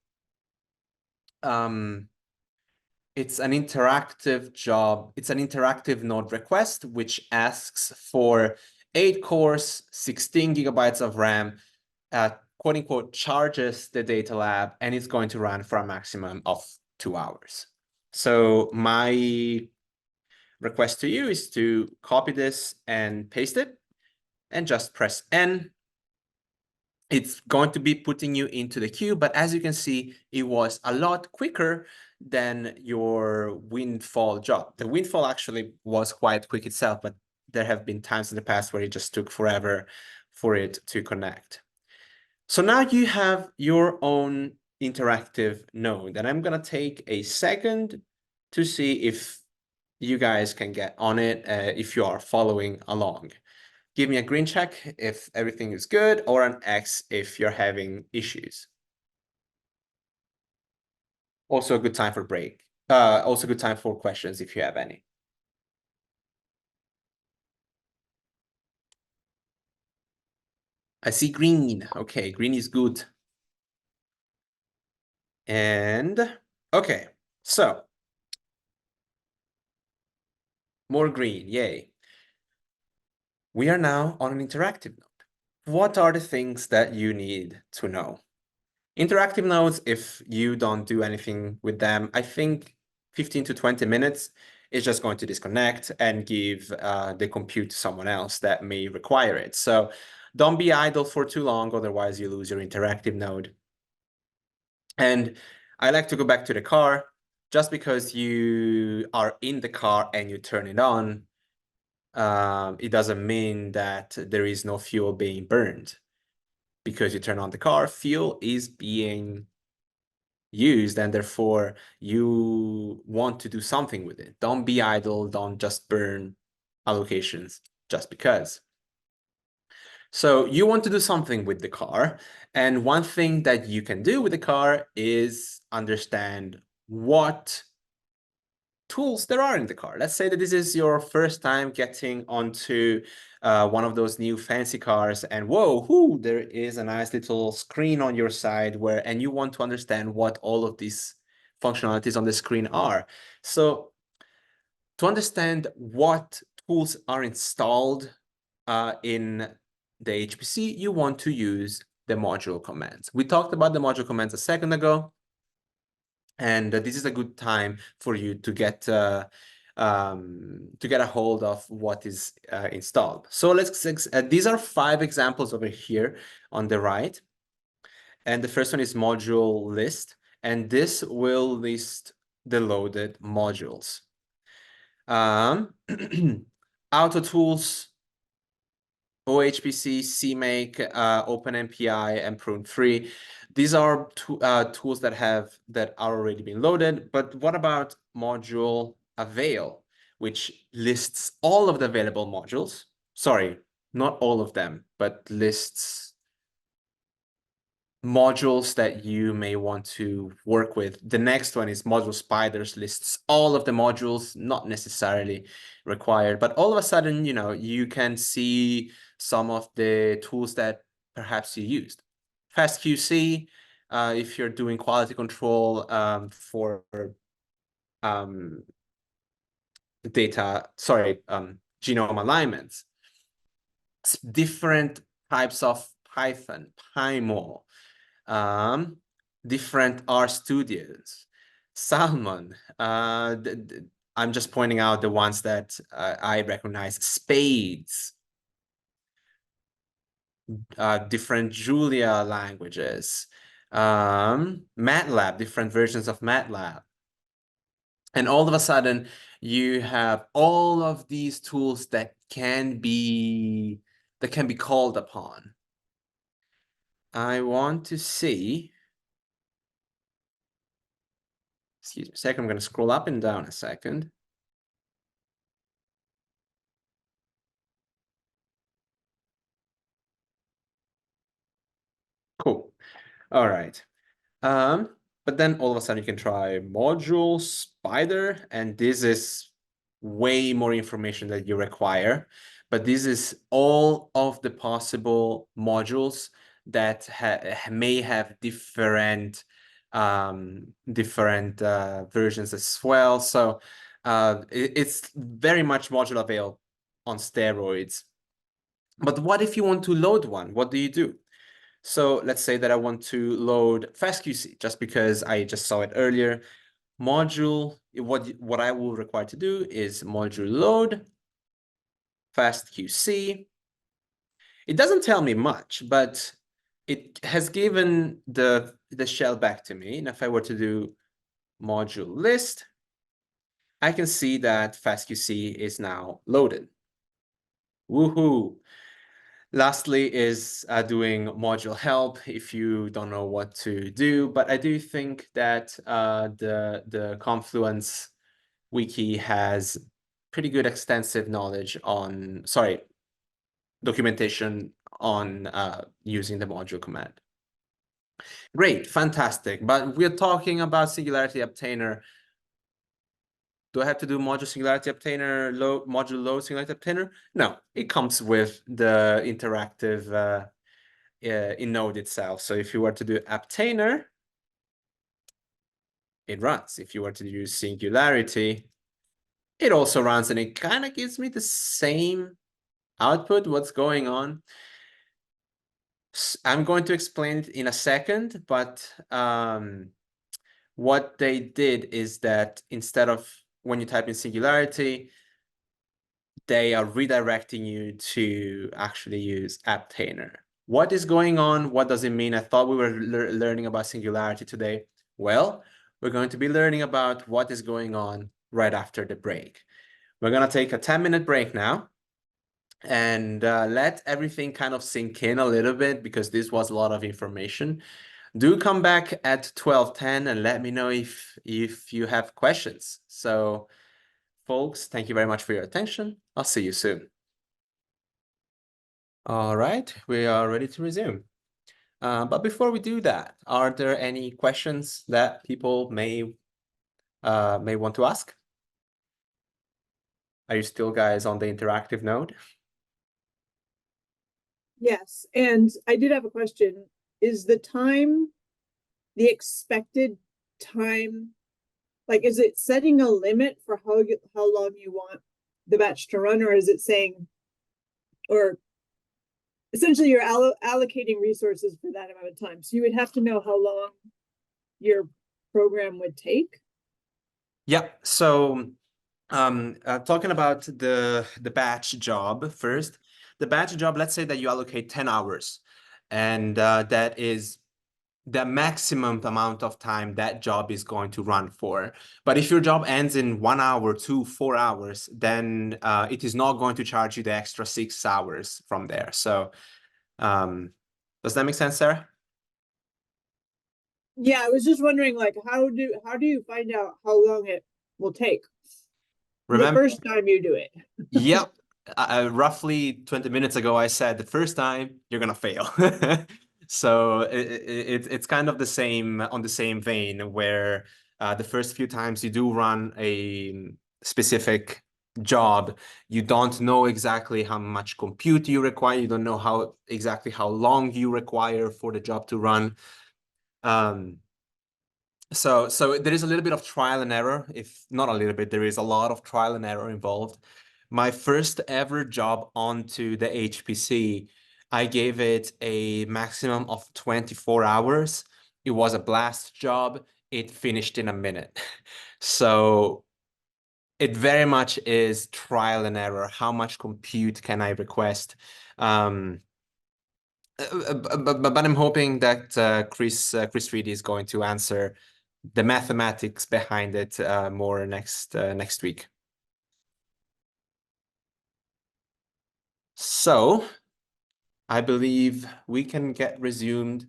S1: it's an interactive job. It's an interactive node request, which asks for 8 cores, 16 gigabytes of RAM, quote unquote, charges the data lab, and it's going to run for a maximum of 2 hours. So my request to you is to copy this and paste it, and just press N. It's going to be putting you into the queue, but as you can see, it was a lot quicker than your Windfall job. The Windfall actually was quite quick itself, but there have been times in the past where it just took forever for it to connect. So now you have your own interactive node, and I'm going to take a second to see if you guys can get on it, if you are following along. Give me a green check if everything is good, or an X if you're having issues. Also a good time for break. Also a good time for questions if you have any. I see green. Okay, green is good. And okay, so more green, yay. We are now on an interactive node. What are the things that you need to know? Interactive nodes, if you don't do anything with them, I think 15 to 20 minutes is just going to disconnect and give the compute to someone else that may require it. So don't be idle for too long, otherwise you lose your interactive node. And I like to go back to the car. Just because you are in the car and you turn it on, it doesn't mean that there is no fuel being burned. Because you turn on the car, fuel is being used, and therefore you want to do something with it. Don't be idle, don't just burn allocations just because. So you want to do something with the car, and one thing that you can do with the car is understand what tools there are in the car. Let's say that this is your first time getting onto one of those new fancy cars, and whoa, there is a nice little screen on your side and you want to understand what all of these functionalities on the screen are. So to understand what tools are installed in the HPC, you want to use the module commands. We talked about the module commands a second ago. And this is a good time for you to get a hold of what is installed. So these are 5 examples over here on the right. And the first one is module list. And this will list the loaded modules. Auto tools, OHPC, CMake, OpenMPI, and Prune3. These are tools that are already been loaded. But what about module avail, which lists all of the available modules? Sorry, not all of them, but lists modules that you may want to work with. The next one is module spiders, lists all of the modules, not necessarily required, but all of a sudden, you can see some of the tools that perhaps you used. FastQC, if you're doing quality control for genome alignments. Different types of Python, PyMol, different R studios, Salmon. I'm just pointing out the ones that I recognize. Spades, different Julia languages, MATLAB, different versions of MATLAB. And all of a sudden, you have all of these tools that can be called upon. I want to see. Excuse me a second. I'm going to scroll up and down a second. Cool. All right. But then all of a sudden you can try module spider, and this is way more information that you require. But this is all of the possible modules that may have different versions as well. So it's very much module avail on steroids. But what if you want to load one? What do you do? So let's say that I want to load FastQC just because I just saw it earlier. Module, what I will require to do is module load FastQC. It doesn't tell me much, but it has given the shell back to me. And if I were to do module list, I can see that FastQC is now loaded. Woohoo! Lastly is doing module help if you don't know what to do, but I do think that the Confluence wiki has pretty good extensive knowledge on, documentation on using the module command. Great, fantastic, but we're talking about Singularity Apptainer. Do I have to do module Singularity Apptainer, module load Singularity Apptainer? No, it comes with the interactive in Node itself. So if you were to do Apptainer, it runs. If you were to use Singularity, it also runs, and it kind of gives me the same output. What's going on? I'm going to explain it in a second, but what they did is that instead of when you type in Singularity, they are redirecting you to actually use Apptainer. What is going on? What does it mean? I thought we were learning about Singularity today. Well, we're going to be learning about what is going on right after the break. We're going to take a 10-minute break now and let everything kind of sink in a little bit because this was a lot of information. Do come back at 12:10 and let me know if you have questions. So, folks, thank you very much for your attention. I'll see you soon. All right, we are ready to resume. But before we do that, are there any questions that people may want to ask? Are you still guys on the interactive node?
S2: Yes, and I did have a question. Is the time, the expected time, like, is it setting a limit for how long you want the batch to run, or is it saying, or essentially you're allocating resources for that amount of time? So you would have to know how long your program would take.
S1: Yeah, so talking about the batch job first. The batch job, let's say that you allocate 10 hours, and that is the maximum amount of time that job is going to run for. But if your job ends in 1 hour, 2, 4 hours, then it is not going to charge you the extra 6 hours from there. So does that make sense, Sarah?
S2: Yeah, I was just wondering, like, how do you find out how long it will take?
S1: Remember,
S2: the first time you do it.
S1: Yep. Roughly 20 minutes ago, I said the first time you're gonna fail. So it's kind of the same on the same vein where the first few times you do run a specific job, you don't know exactly how much compute you require. You don't know exactly how long you require for the job to run. So there is a little bit of trial and error. If not a little bit, there is a lot of trial and error involved. My first ever job onto the HPC, I gave it a maximum of 24 hours. It was a blast job. It finished in a minute. So it very much is trial and error. How much compute can I request? But I'm hoping that Chris Reedy is going to answer the mathematics behind it more next week. So I believe we can get resumed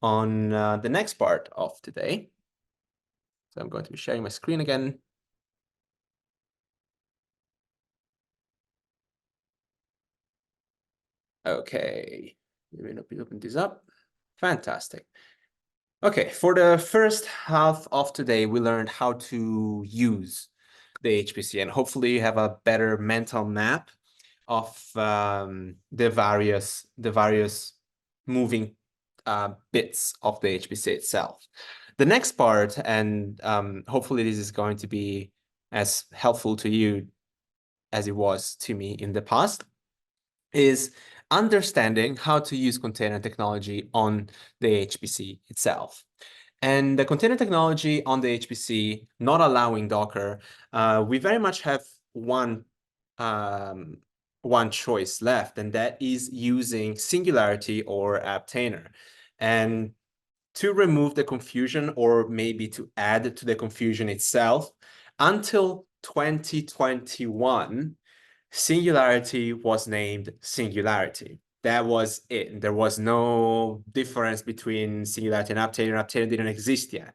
S1: on the next part of today. So I'm going to be sharing my screen again. Okay, let me open this up. Fantastic. Okay, for the first half of today, we learned how to use the HPC, and hopefully you have a better mental map of the various moving bits of the HPC itself. The next part, and hopefully this is going to be as helpful to you as it was to me in the past, is understanding how to use container technology on the HPC itself. And the container technology on the HPC, not allowing Docker, we very much have one choice left, and that is using Singularity or Apptainer. And to remove the confusion, or maybe to add to the confusion itself, until 2021, Singularity was named Singularity. That was it. There was no difference between Singularity and Apptainer. Apptainer didn't exist yet.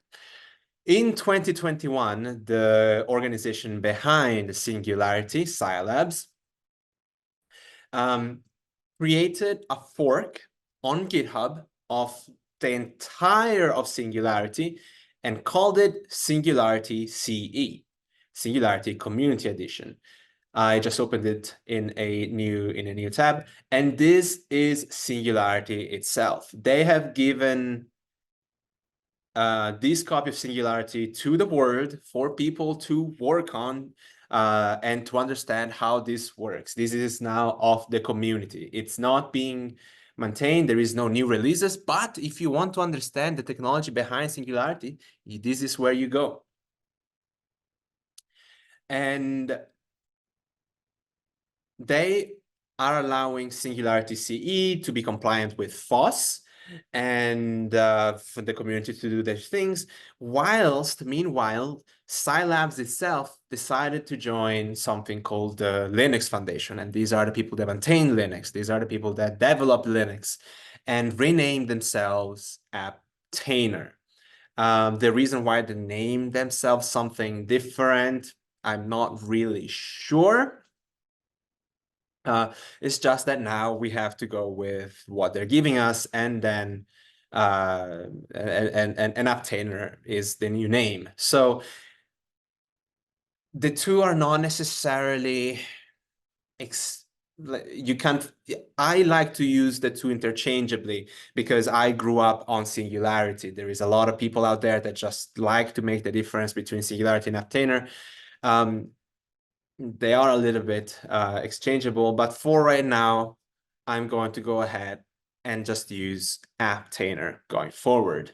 S1: In 2021, the organization behind Singularity, Scilabs, created a fork on GitHub of the entire of Singularity and called it Singularity CE, Singularity Community Edition. I just opened it in a new tab, and this is Singularity itself. They have given this copy of Singularity to the world for people to work on and to understand how this works. This is now of the community. It's not being maintained. There is no new releases, but if you want to understand the technology behind Singularity, this is where you go. And they are allowing Singularity CE to be compliant with FOSS and for the community to do their things, whilst meanwhile Scilabs itself decided to join something called the Linux Foundation, and these are the people that maintain Linux, these are the people that develop Linux, and rename themselves Apptainer. The reason why they named themselves something different, I'm not really sure. It's just that now we have to go with what they're giving us, and then and Apptainer is the new name. So the two are not necessarily you can't. I like to use the two interchangeably because I grew up on Singularity. There is a lot of people out there that just like to make the difference between Singularity and Apptainer. They are a little bit exchangeable, but for right now, I'm going to go ahead and just use Apptainer going forward.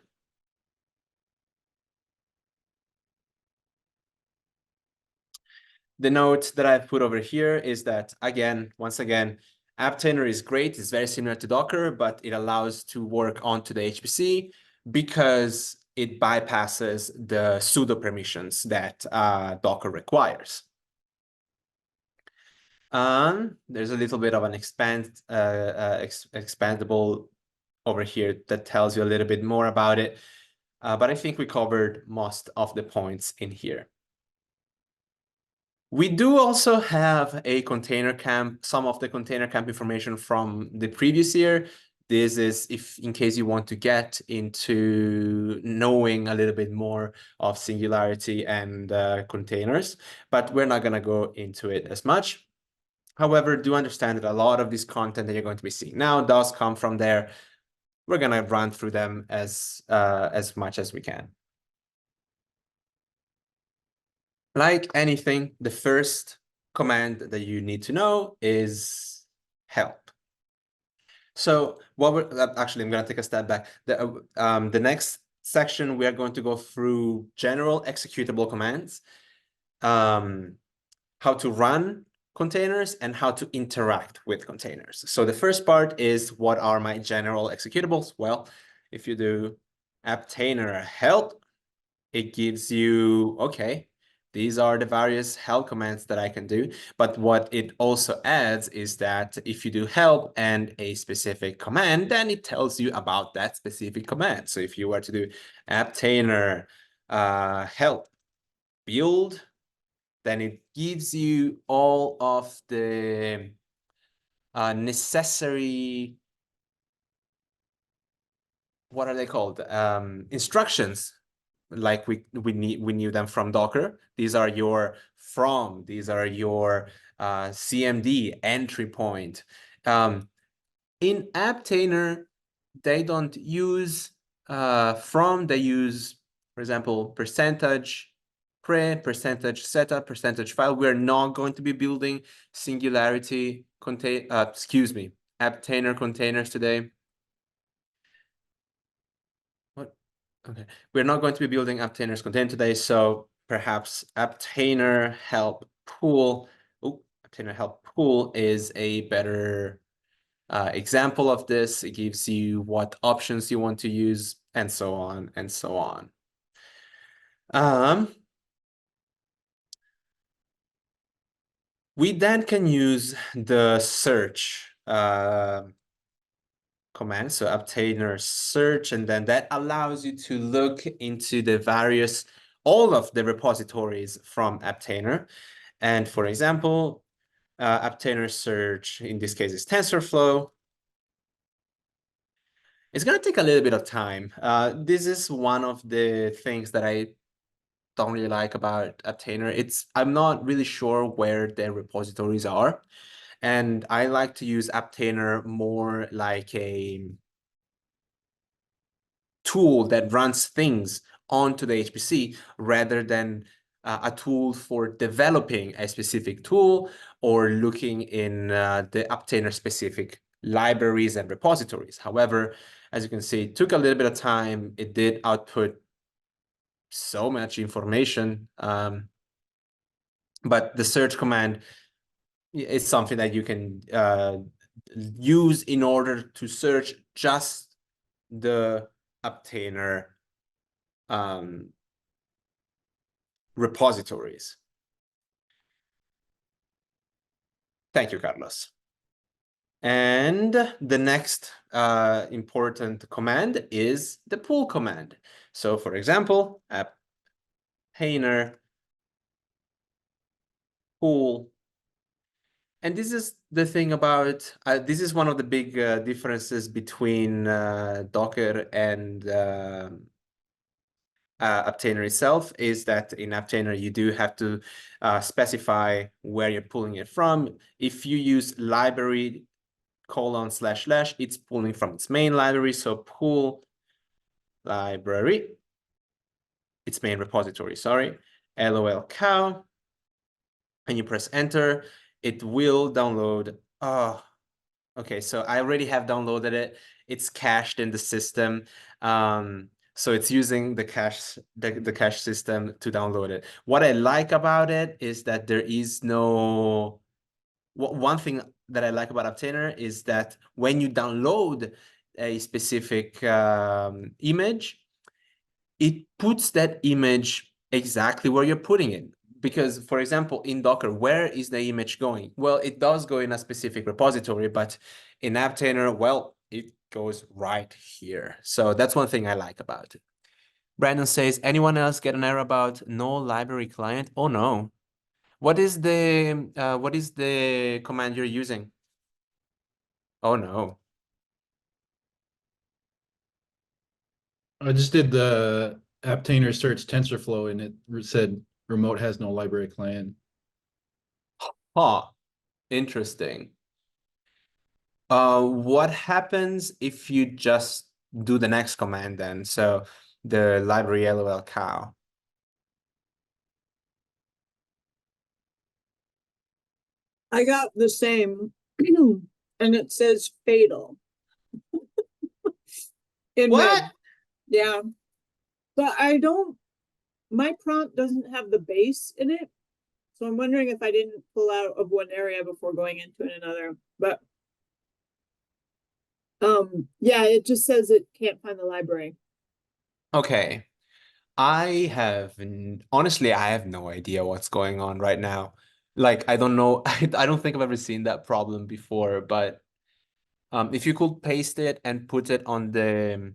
S1: The note that I've put over here is that, once again, Apptainer is great. It's very similar to Docker, but it allows to work onto the HPC because it bypasses the pseudo permissions that Docker requires. There's a little bit of an expandable over here that tells you a little bit more about it. But I think we covered most of the points in here. We do also have a container camp, some of the container camp information from the previous year. This is in case you want to get into knowing a little bit more of Singularity and containers, but we're not going to go into it as much. However, do understand that a lot of this content that you're going to be seeing now does come from there. We're going to run through them as much as we can. Like anything, the first command that you need to know is help. So what we're actually, I'm going to take a step back. The next section, we are going to go through general executable commands, how to run containers and how to interact with containers. So the first part is, what are my general executables? Well, if you do Apptainer help, it gives you, okay, these are the various help commands that I can do. But what it also adds is that if you do help and a specific command, then it tells you about that specific command. So if you were to do Apptainer help build, then it gives you all of the necessary, what are they called? Instructions, like we knew them from Docker. These are your from, these are your CMD entry point. In Apptainer, they don't use from, they use, for example, percentage percentage setup, percentage file. We're not going to be building Singularity Apptainer containers today. What? Okay, we're not going to be building Apptainer's container today, so perhaps Apptainer help pool. Oh, Apptainer help pool is a better example of this. It gives you what options you want to use, and so on and so on. We then can use the search command, so Apptainer search, and then that allows you to look into the various, all of the repositories from Apptainer. And for example, Apptainer search, in this case, is TensorFlow. It's going to take a little bit of time. This is one of the things that I don't really like about Apptainer. I'm not really sure where their repositories are. And I like to use Apptainer more like a tool that runs things onto the HPC rather than a tool for developing a specific tool or looking in the Apptainer specific libraries and repositories. However, as you can see, it took a little bit of time. It did output so much information. But the search command is something that you can use in order to search just the Apptainer repositories. Thank you, Carlos. And the next important command is the pool command. So for example, Apptainer pool. And this is the thing about, this is one of the big differences between Docker and Apptainer itself, is that in Apptainer you do have to specify where you're pulling it from. If you use library : / it's pulling from its main library. So pool library, its main repository, sorry, lol cow, and you press enter, it will download. Oh, okay, so I already have downloaded it. It's cached in the system. So it's using the cache system to download it. What I like about it is that there is no... One thing that I like about Apptainer is that when you download a specific image, it puts that image exactly where you're putting it. Because, for example, in Docker, where is the image going? Well, it does go in a specific repository, but in Apptainer, well, it goes right here. So that's one thing I like about it. Brandon says, anyone else get an error about no library client? Oh, no. What is the command you're using? Oh, no.
S3: I just did the Apptainer search TensorFlow and it said remote has no library client.
S1: Huh. Interesting. What happens if you just do the next command then? So the library lol cow.
S2: I got the same, and it says fatal. In
S1: What?
S2: red. Yeah. But my prompt doesn't have the base in it. So I'm wondering if I didn't pull out of one area before going into another. But yeah, it just says it can't find the library.
S1: Okay. Honestly, I have no idea what's going on right now. Like, I don't know. I don't think I've ever seen that problem before, but if you could paste it and put it on the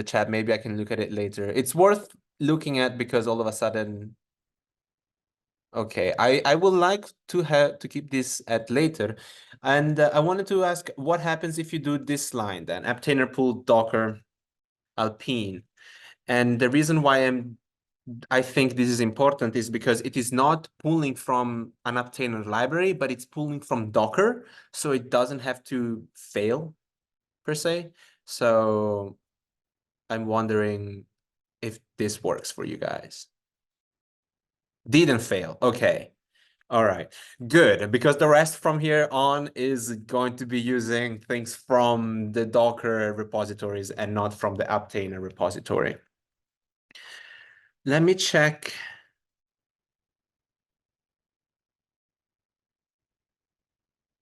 S1: chat, maybe I can look at it later. It's worth looking at because all of a sudden, okay, I would like to keep this at later. And I wanted to ask, what happens if you do this line then? Apptainer pool docker alpine. And the reason why I think this is important is because it is not pulling from an Apptainer library, but it's pulling from Docker, so it doesn't have to fail per se. So I'm wondering if this works for you guys. Didn't fail. Okay. All right, good, because the rest from here on is going to be using things from the Docker repositories and not from the Apptainer repository. Let me check.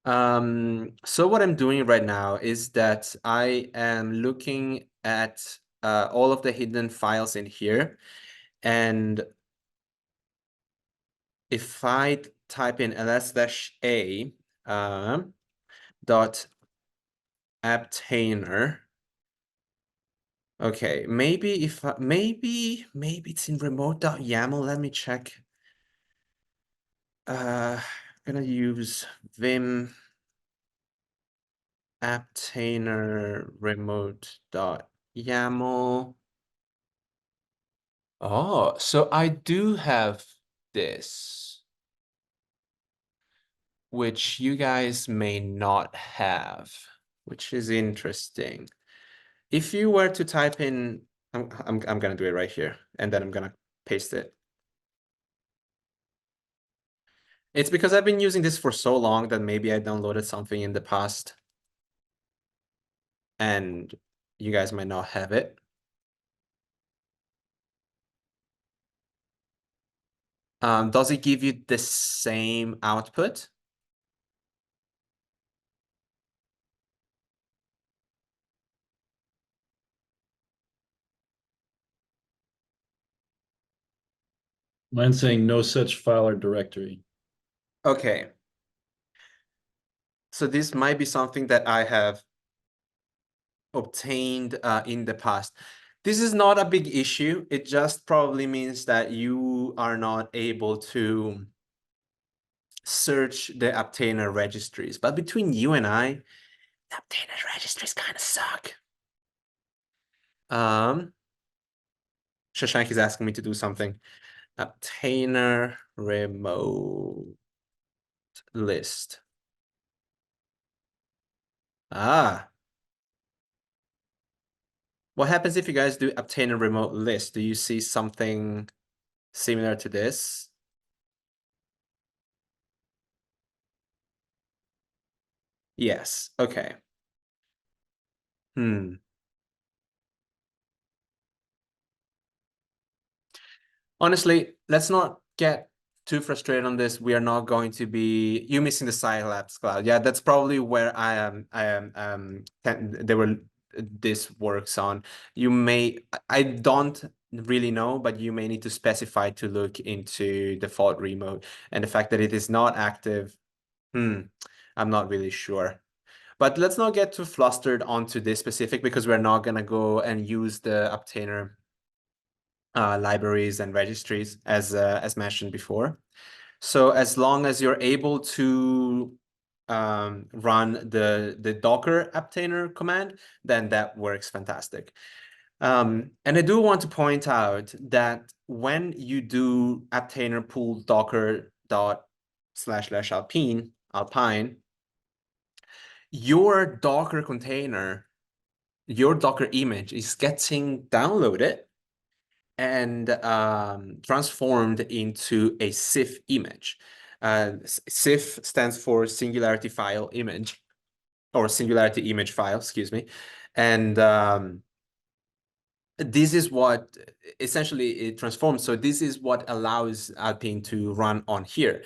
S1: So what I'm doing right now is that I am looking at all of the hidden files in here. And if I type in ls-a dot Apptainer. Okay, maybe if maybe it's in remote.yaml. Let me check. I'm gonna use vim Apptainer remote.yaml. Oh, so I do have this, which you guys may not have, which is interesting. If you were to type in, I'm gonna do it right here, and then I'm gonna paste it. It's because I've been using this for so long that maybe I downloaded something in the past and you guys might not have it. Does it give you the same output?
S3: Mine's saying no such file or directory.
S1: Okay. So this might be something that I have obtained in the past. This is not a big issue. It just probably means that you are not able to search the Apptainer registries. But between you and I, the Apptainer registries kind of suck. Shashank is asking me to do something. Apptainer remote list. Ah. What happens if you guys do Apptainer remote list? Do you see something similar to this? Yes. Okay. Honestly, let's not get too frustrated on this. We are not going to be you missing the Scilabs cloud. Yeah, that's probably where I am there were this works on. You may I don't really know, but you may need to specify to look into default remote and the fact that it is not active. I'm not really sure. But let's not get too flustered onto this specific because we're not gonna go and use the Apptainer libraries and registries as mentioned before. So as long as you're able to run the Docker Apptainer command, then that works fantastic. And I do want to point out that when you do Apptainer pool docker dot / alpine, your Docker container, your Docker image is getting downloaded and transformed into a SIF image. SIF stands for Singularity File Image, or Singularity Image File, excuse me. And this is what essentially it transforms. So this is what allows Alpine to run on here.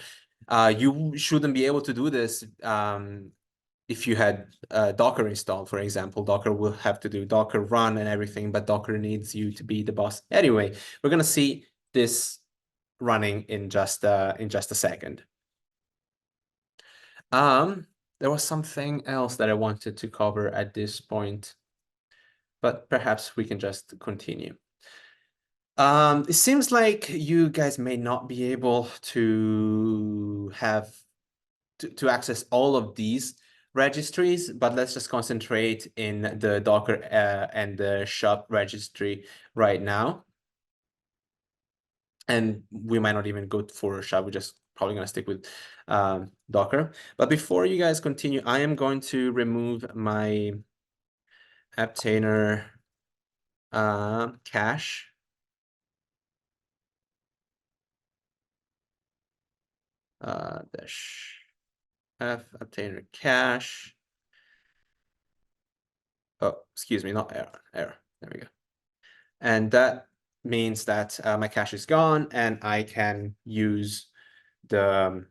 S1: You shouldn't be able to do this if you had Docker installed, for example. Docker will have to do Docker run and everything, but Docker needs you to be the boss. Anyway, we're gonna see this running in just a second. There was something else that I wanted to cover at this point, but perhaps we can just continue. It seems like you guys may not be able to have to access all of these registries, but let's just concentrate in the Docker and the shop registry right now. And we might not even go for shop, we're just probably going to stick with Docker. But before you guys continue, I am going to remove my Apptainer cache. dash f Apptainer cache. Oh, excuse me, not error. There we go. And that means that my cache is gone, and I can use the.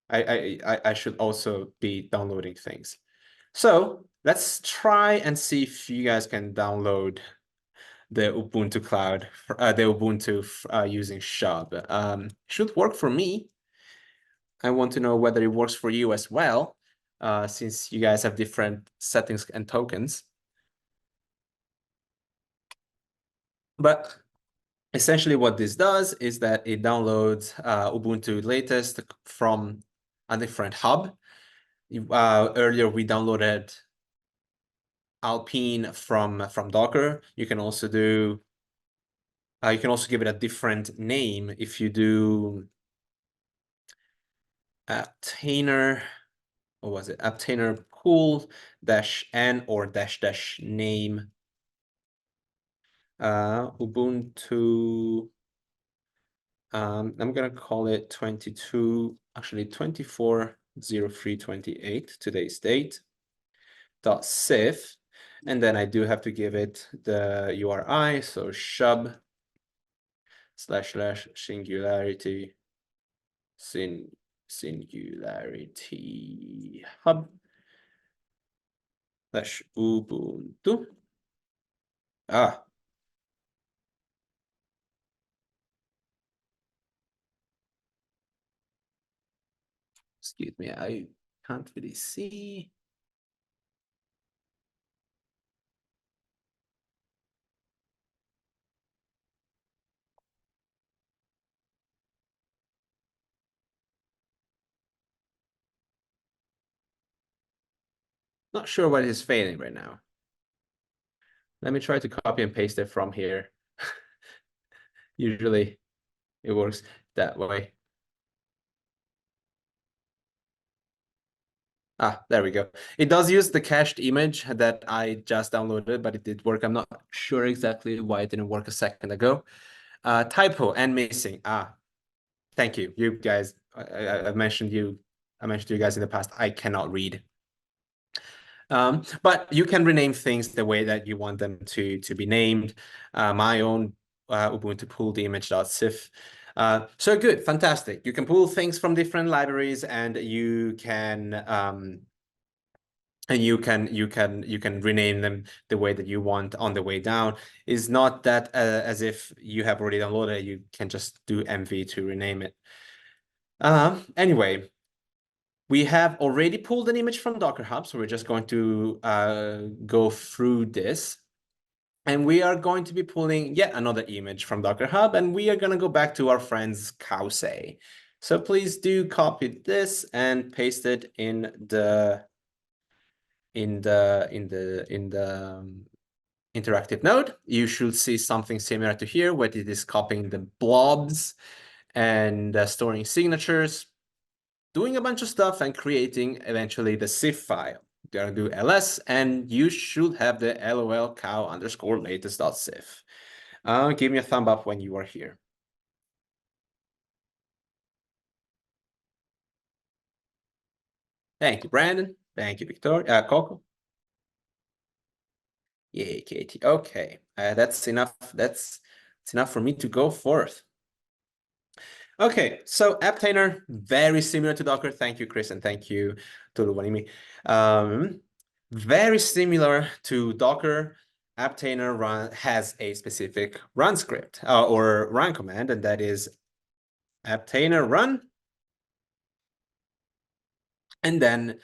S1: I should also be downloading things. So let's try and see if you guys can download the Ubuntu cloud, the Ubuntu using Shub. Should work for me. I want to know whether it works for you as well, since you guys have different settings and tokens. But essentially what this does is that it downloads Ubuntu latest from a different hub. Earlier we downloaded Alpine from Docker. You can also do you can also give it a different name if you do Apptainer, what was it? Apptainer pool -n or --name Ubuntu. I'm gonna call it 24/03/28, today's date, .cif, and then I do have to give it the URI, so shub / singularity singularity hub / Ubuntu. Excuse me, I can't really see. Not sure what is failing right now. Let me try to copy and paste it from here. Usually it works that way. There we go. It does use the cached image that I just downloaded, but it did work. I'm not sure exactly why it didn't work a second ago. Typo and missing. Thank you. You guys, I mentioned you guys in the past. I cannot read. But you can rename things the way that you want them to be named. My own Ubuntu pulled image.cif. So good, fantastic. You can pull things from different libraries, and you can rename them the way that you want on the way down. It's not that as if you have already downloaded it, you can just do MV to rename it. Anyway, we have already pulled an image from Docker Hub, so we're just going to go through this. And we are going to be pulling yet another image from Docker Hub, and we are going to go back to our friends Cowsay. So please do copy this and paste it in the interactive node. You should see something similar to here, where it is copying the blobs and storing signatures, doing a bunch of stuff, and creating eventually the CIF file. You're gonna do ls, and you should have the lol cow _ latest.cif. Give me a thumb up when you are here. Thank you, Brandon. Thank you, Victoria. Coco. Yay, Katie. Okay, that's enough. That's enough for me to go forth. Okay, so Apptainer, very similar to Docker. Thank you, Chris, and thank you, Tuluwanimi. Very similar to Docker. Apptainer has a specific run script or run command, and that is Apptainer run. And then,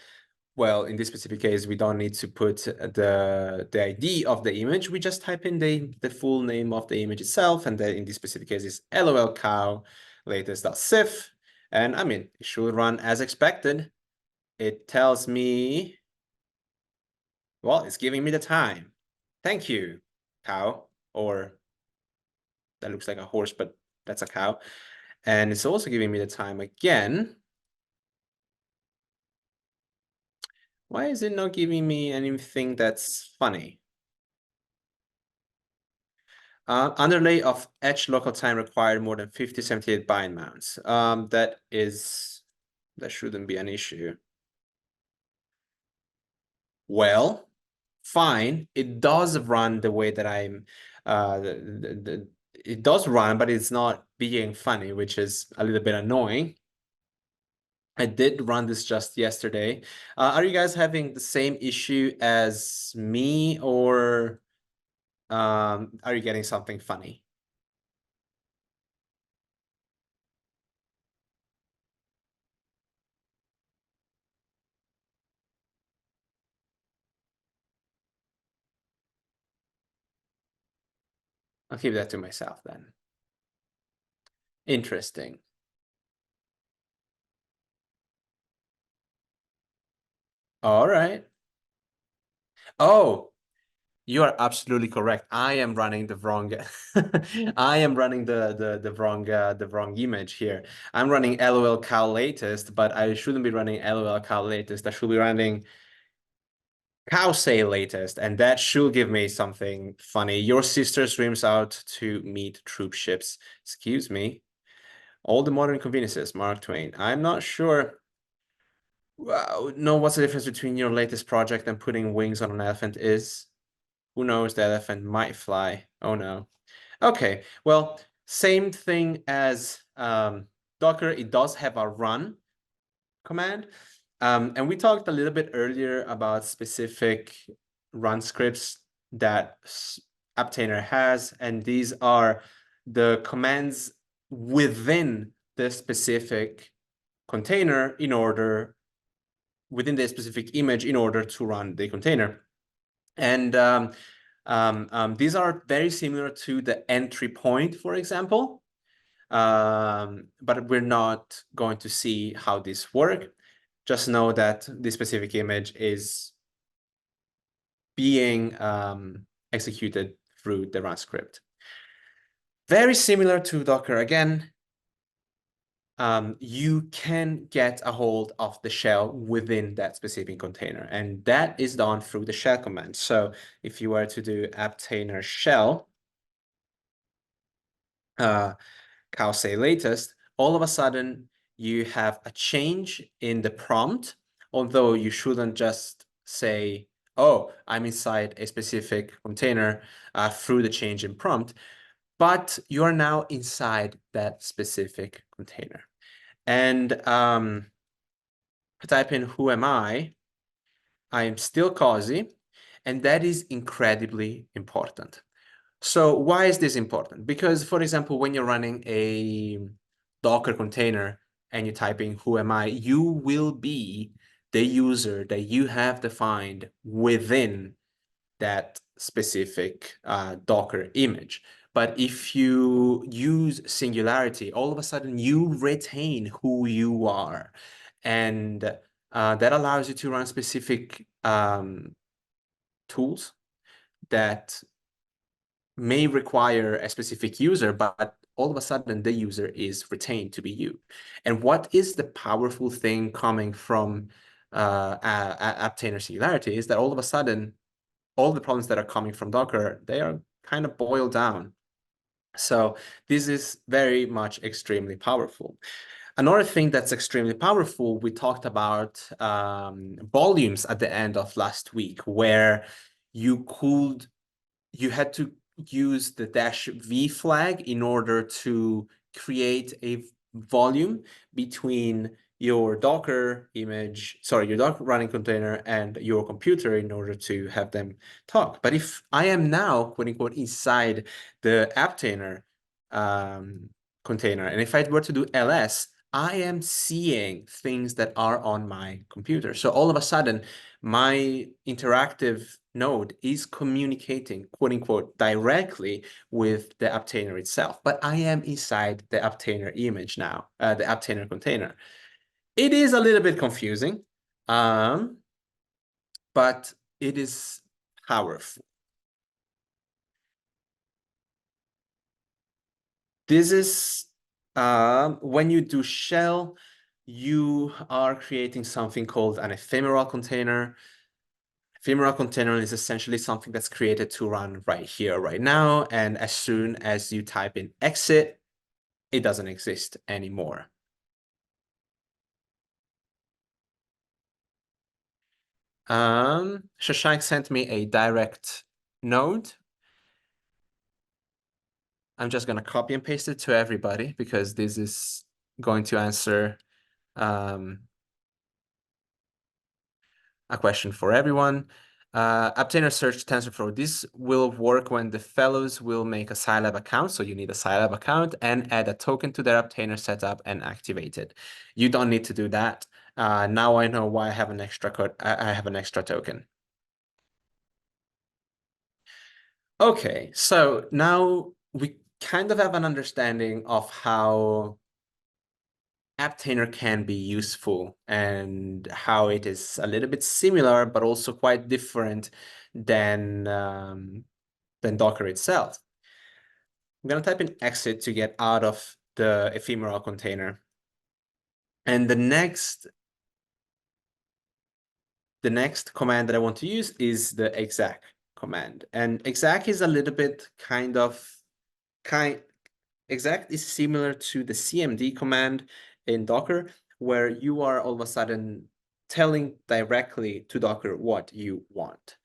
S1: well, in this specific case, we don't need to put the ID of the image. We just type in the full name of the image itself, and then in this specific case is lol cow latest.cif. And I mean, it should run as expected. It tells me, well, it's giving me the time. Thank you, cow, or that looks like a horse, but that's a cow. And it's also giving me the time again. Why is it not giving me anything that's funny? Underlay of H local time required more than 5078 bind mounts. That is That shouldn't be an issue. Well, fine. It does run the way that I'm. It does run, but it's not being funny, which is a little bit annoying. I did run this just yesterday. Are you guys having the same issue as me, or are you getting something funny? I'll keep that to myself then. Interesting. All right. Oh, you are absolutely correct. I am running the wrong. I am running the wrong image here. I'm running LOL cow latest, but I shouldn't be running LOL cow latest. I should be running cow say latest, and that should give me something funny. Your sister swims out to meet troop ships. Excuse me. All the modern conveniences, Mark Twain. I'm not sure. No, what's the difference between your latest project and putting wings on an elephant is? Who knows, the elephant might fly. Oh no. Okay, well, same thing as Docker. It does have a run command. And we talked a little bit earlier about specific run scripts that Apptainer has, and these are the commands within the specific container within the specific image in order to run the container. And these are very similar to the entry point, for example, but we're not going to see how this works. Just know that this specific image is being executed through the run script. Very similar to Docker again. You can get a hold of the shell within that specific container, and that is done through the shell command. So if you were to do Apptainer shell, cow say latest, all of a sudden you have a change in the prompt, although you shouldn't just say, oh, I'm inside a specific container through the change in prompt, but you are now inside that specific container. And type in who am I am still Cozy, and that is incredibly important. So why is this important? Because, for example, when you're running a Docker container and you type in who am I, you will be the user that you have defined within that specific Docker image. But if you use singularity, all of a sudden you retain who you are. And that allows you to run specific tools that may require a specific user, but all of a sudden the user is retained to be you. And what is the powerful thing coming from Apptainer Singularity is that all of a sudden, all the problems that are coming from Docker, they are kind of boiled down. So this is very much extremely powerful. Another thing that's extremely powerful, we talked about volumes at the end of last week, where you had to use the -v flag in order to create a volume between your Docker image, sorry, your Docker running container and your computer in order to have them talk. But if I am now, quote unquote, inside the Apptainer container, and if I were to do ls, I am seeing things that are on my computer. So all of a sudden, my interactive node is communicating, quote unquote, directly with the Apptainer itself. But I am inside the Apptainer image now, the Apptainer container. It is a little bit confusing, but it is powerful. This is when you do shell, you are creating something called an ephemeral container. Ephemeral container is essentially something that's created to run right here, right now. And as soon as you type in exit, it doesn't exist anymore. Shashank sent me a direct note. I'm just going to copy and paste it to everybody because this is going to answer a question for everyone. Apptainer search TensorFlow. This will work when the fellows will make a Scilab account. So you need a Scilab account and add a token to their Apptainer setup and activate it. You don't need to do that. Now I know why I have an extra code. I have an extra token. Okay, so now we kind of have an understanding of how Apptainer can be useful and how it is a little bit similar, but also quite different than Docker itself. I'm going to type in exit to get out of the ephemeral container. And the next command that I want to use is the exec command. And exec is a little bit exec is similar to the cmd command in Docker, where you are all of a sudden telling directly to Docker what you want.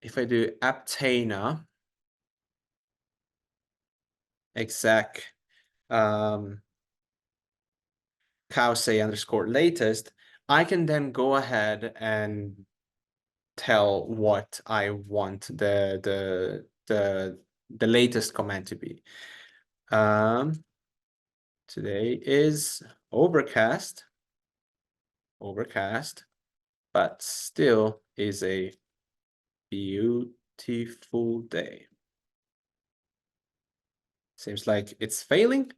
S1: If I do Apptainer exec cowsay_latest, I can then go ahead and tell what I want the latest command to be. Today is overcast, but still is a beautiful day. Seems like it's failing.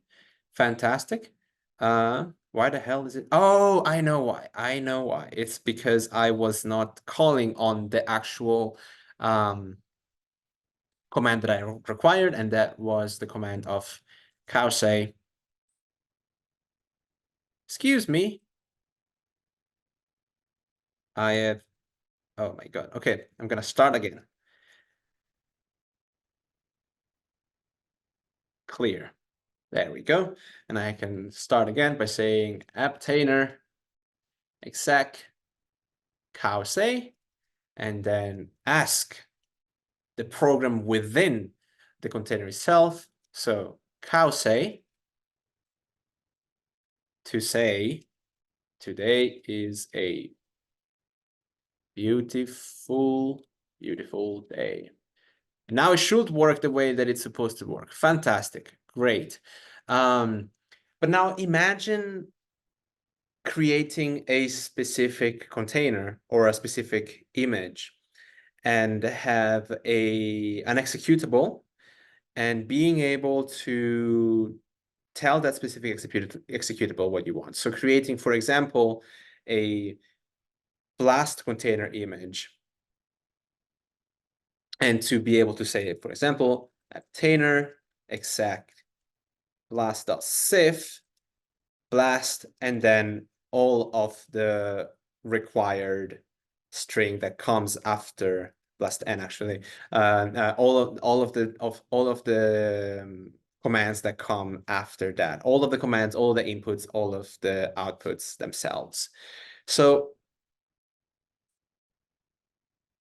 S1: Fantastic. Why the hell is it? Oh, I know why. I know why. It's because I was not calling on the actual command that I required, and that was the command of cowsay. Excuse me. I have, oh my God. Okay, I'm gonna start again. Clear. There we go. And I can start again by saying Apptainer exec cowsay, and then ask the program within the container itself. So cowsay to say today is a beautiful day. And now it should work the way that it's supposed to work. Fantastic. Great. But now imagine creating a specific container or a specific image and have an executable and being able to tell that specific executable what you want. So creating, for example, a blast container image, and to be able to say, for example, Apptainer exec blast.sif blast, and then all of the required string that comes after blast n, actually, all of the commands that come after that, all of the commands, all the inputs, all of the outputs themselves. So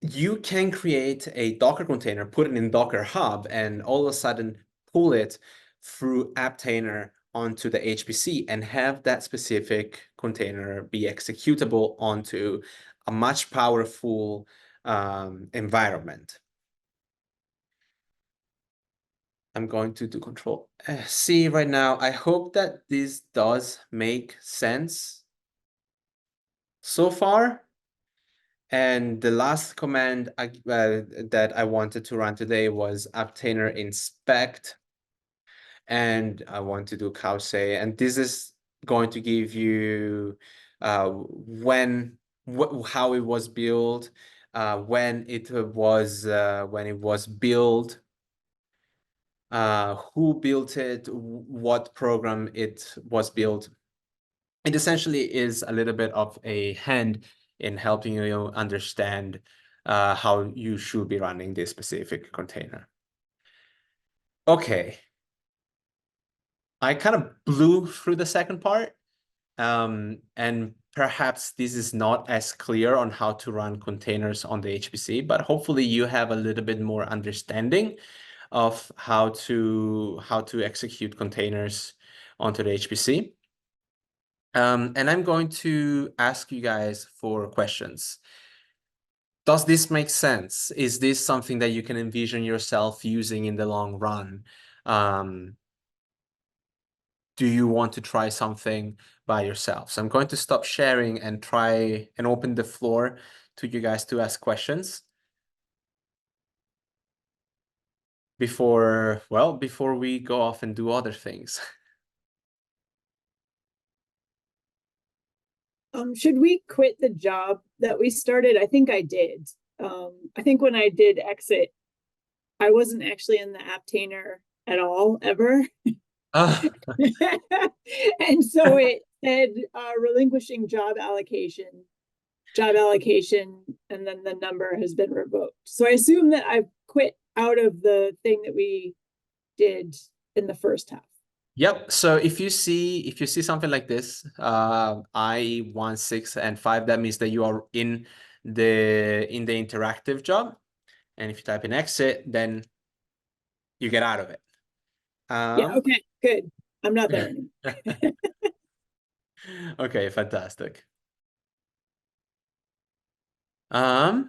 S1: you can create a Docker container, put it in Docker Hub, and all of a sudden pull it through Apptainer onto the HPC and have that specific container be executable onto a much powerful environment. I'm going to do Control C right now. I hope that this does make sense so far. And the last command that I wanted to run today was Apptainer inspect. And I want to do cowsay. And this is going to give you how it was built, when it was built, who built it, what program it was built. It essentially is a little bit of a hand in helping you understand how you should be running this specific container. Okay. I kind of blew through the second part, and perhaps this is not as clear on how to run containers on the HPC, but hopefully you have a little bit more understanding of how to execute containers onto the HPC. And I'm going to ask you guys for questions. Does this make sense? Is this something that you can envision yourself using in the long run? Do you want to try something by yourself? So I'm going to stop sharing and try and open the floor to you guys to ask questions before we go off and do other things.
S2: Should we quit the job that we started? I think I did. I think when I did exit, I wasn't actually in the Apptainer at all, ever. And so it said relinquishing job allocation, and then the number has been revoked. So I assume that I've quit out of the thing that we did in the first half.
S1: Yep. So if you see something like this, I 1, 6, and 5, that means that you are in the interactive job. And if you type in exit, then you get out of it.
S2: Yeah, okay, good. I'm not there anymore.
S1: Okay, fantastic. All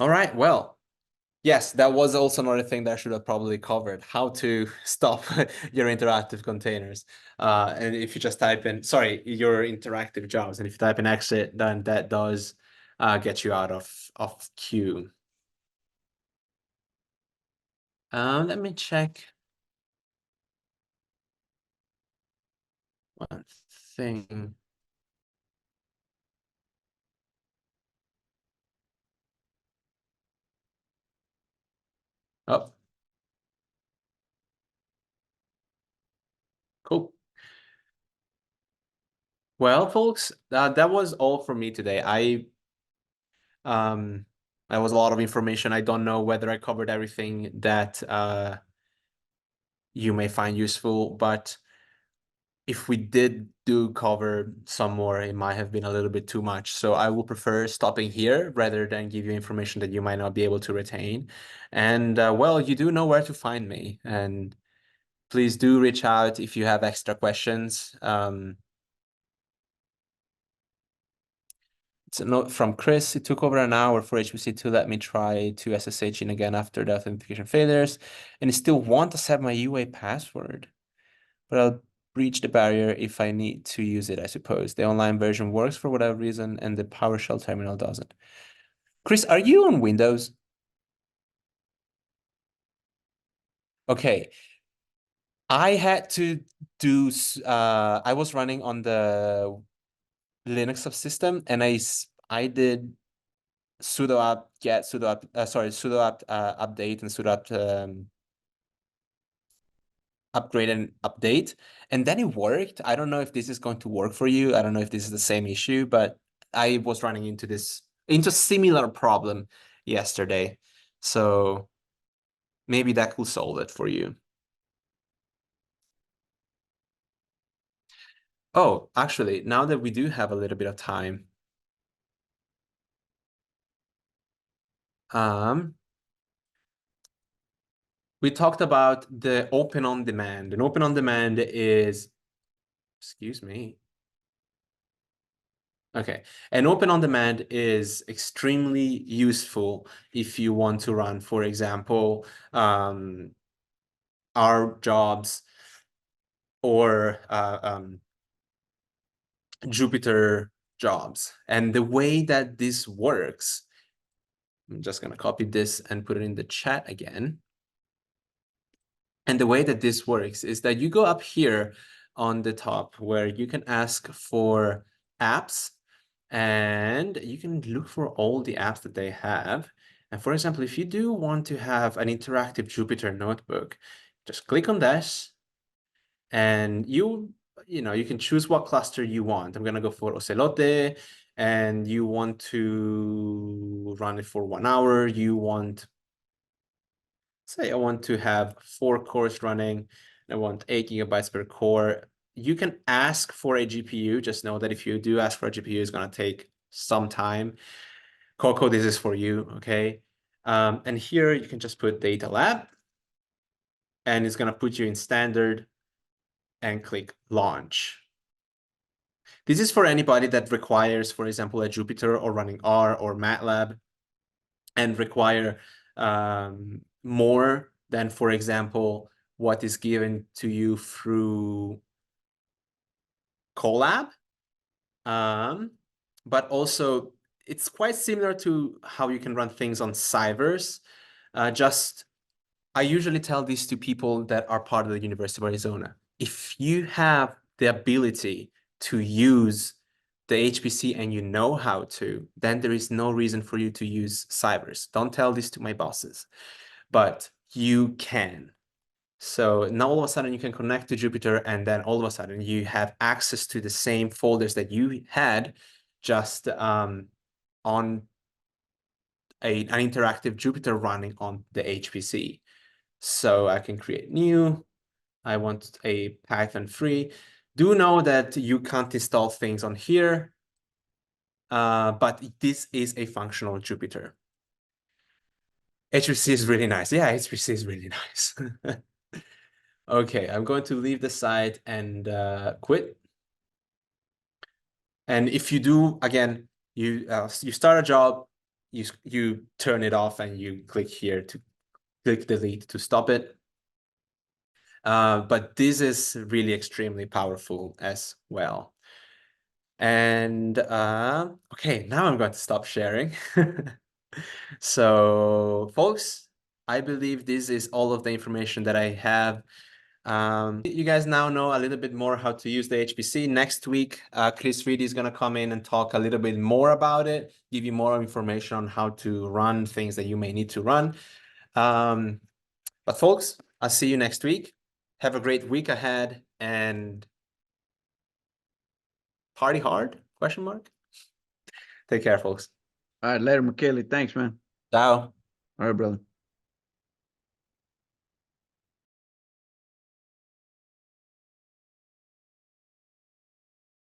S1: right, well, yes, that was also another thing that I should have probably covered, how to stop your interactive containers. And if you just type in, sorry, your interactive jobs, and if you type in exit, then that does get you out of queue. Let me check one thing. Oh, cool. Well, folks, that was all for me today. That was a lot of information. I don't know whether I covered everything that you may find useful, but if we did cover some more, it might have been a little bit too much. So I will prefer stopping here rather than give you information that you might not be able to retain. And well, you do know where to find me. And please do reach out if you have extra questions. It's a note from Chris. It took over an hour for HPC to let me try to SSH in again after the authentication failures, and it still won't accept my UA password. But I'll breach the barrier if I need to use it, I suppose. The online version works for whatever reason, and the PowerShell terminal doesn't. Chris, are you on Windows? Okay. I had to do, I was running on the Linux subsystem, and I did sudo apt get, sudo apt, sudo apt update, and sudo apt upgrade and update, and then it worked. I don't know if this is going to work for you. I don't know if this is the same issue, but I was running into a similar problem yesterday. So maybe that could solve it for you. Oh, actually, now that we do have a little bit of time, we talked about the open on demand. And open on demand is, excuse me. Okay, and open on demand is extremely useful if you want to run, for example, our jobs or Jupyter jobs. And the way that this works, I'm just going to copy this and put it in the chat again. And the way that this works is that you go up here on the top where you can ask for apps, and you can look for all the apps that they have. And for example, if you do want to have an interactive Jupyter notebook, just click on this, and you can choose what cluster you want. I'm going to go for Ocelote, and you want to run it for 1 hour. Say I want to have 4 cores running. I want 8 GB per core. you can ask for a GPU. Just know that if you do ask for a GPU, it's going to take some time. Coco, this is for you, okay? And here you can just put data lab, and it's going to put you in standard and click launch. This is for anybody that requires, for example, a Jupyter or running R or MATLAB and require more than, for example, what is given to you through Colab. But also it's quite similar to how you can run things on Cyverse. I usually tell this to people that are part of the University of Arizona. If you have the ability to use the HPC and you know how to, then there is no reason for you to use Cyverse. Don't tell this to my bosses, but you can. So now all of a sudden you can connect to Jupyter, and then all of a sudden you have access to the same folders that you had just on an interactive Jupyter running on the HPC. So I can create new. I want a Python free. Do know that you can't install things on here, but this is a functional Jupyter. HPC is really nice. Yeah, HPC is really nice. Okay, I'm going to leave the site and quit. And if you do, again, you start a job, you turn it off, and you click here to click delete to stop it. But this is really extremely powerful as well. And okay, now I'm going to stop sharing. So, folks, I believe this is all of the information that I have. You guys now know a little bit more how to use the HPC. Next week, Chris Reed is going to come in and talk a little bit more about it, give you more information on how to run things that you may need to run. But folks, I'll see you next week. Have a great week ahead, and party hard, question mark. Take care, folks.
S4: All right, later, Michele. Thanks, man.
S1: Ciao.
S4: All right, brother.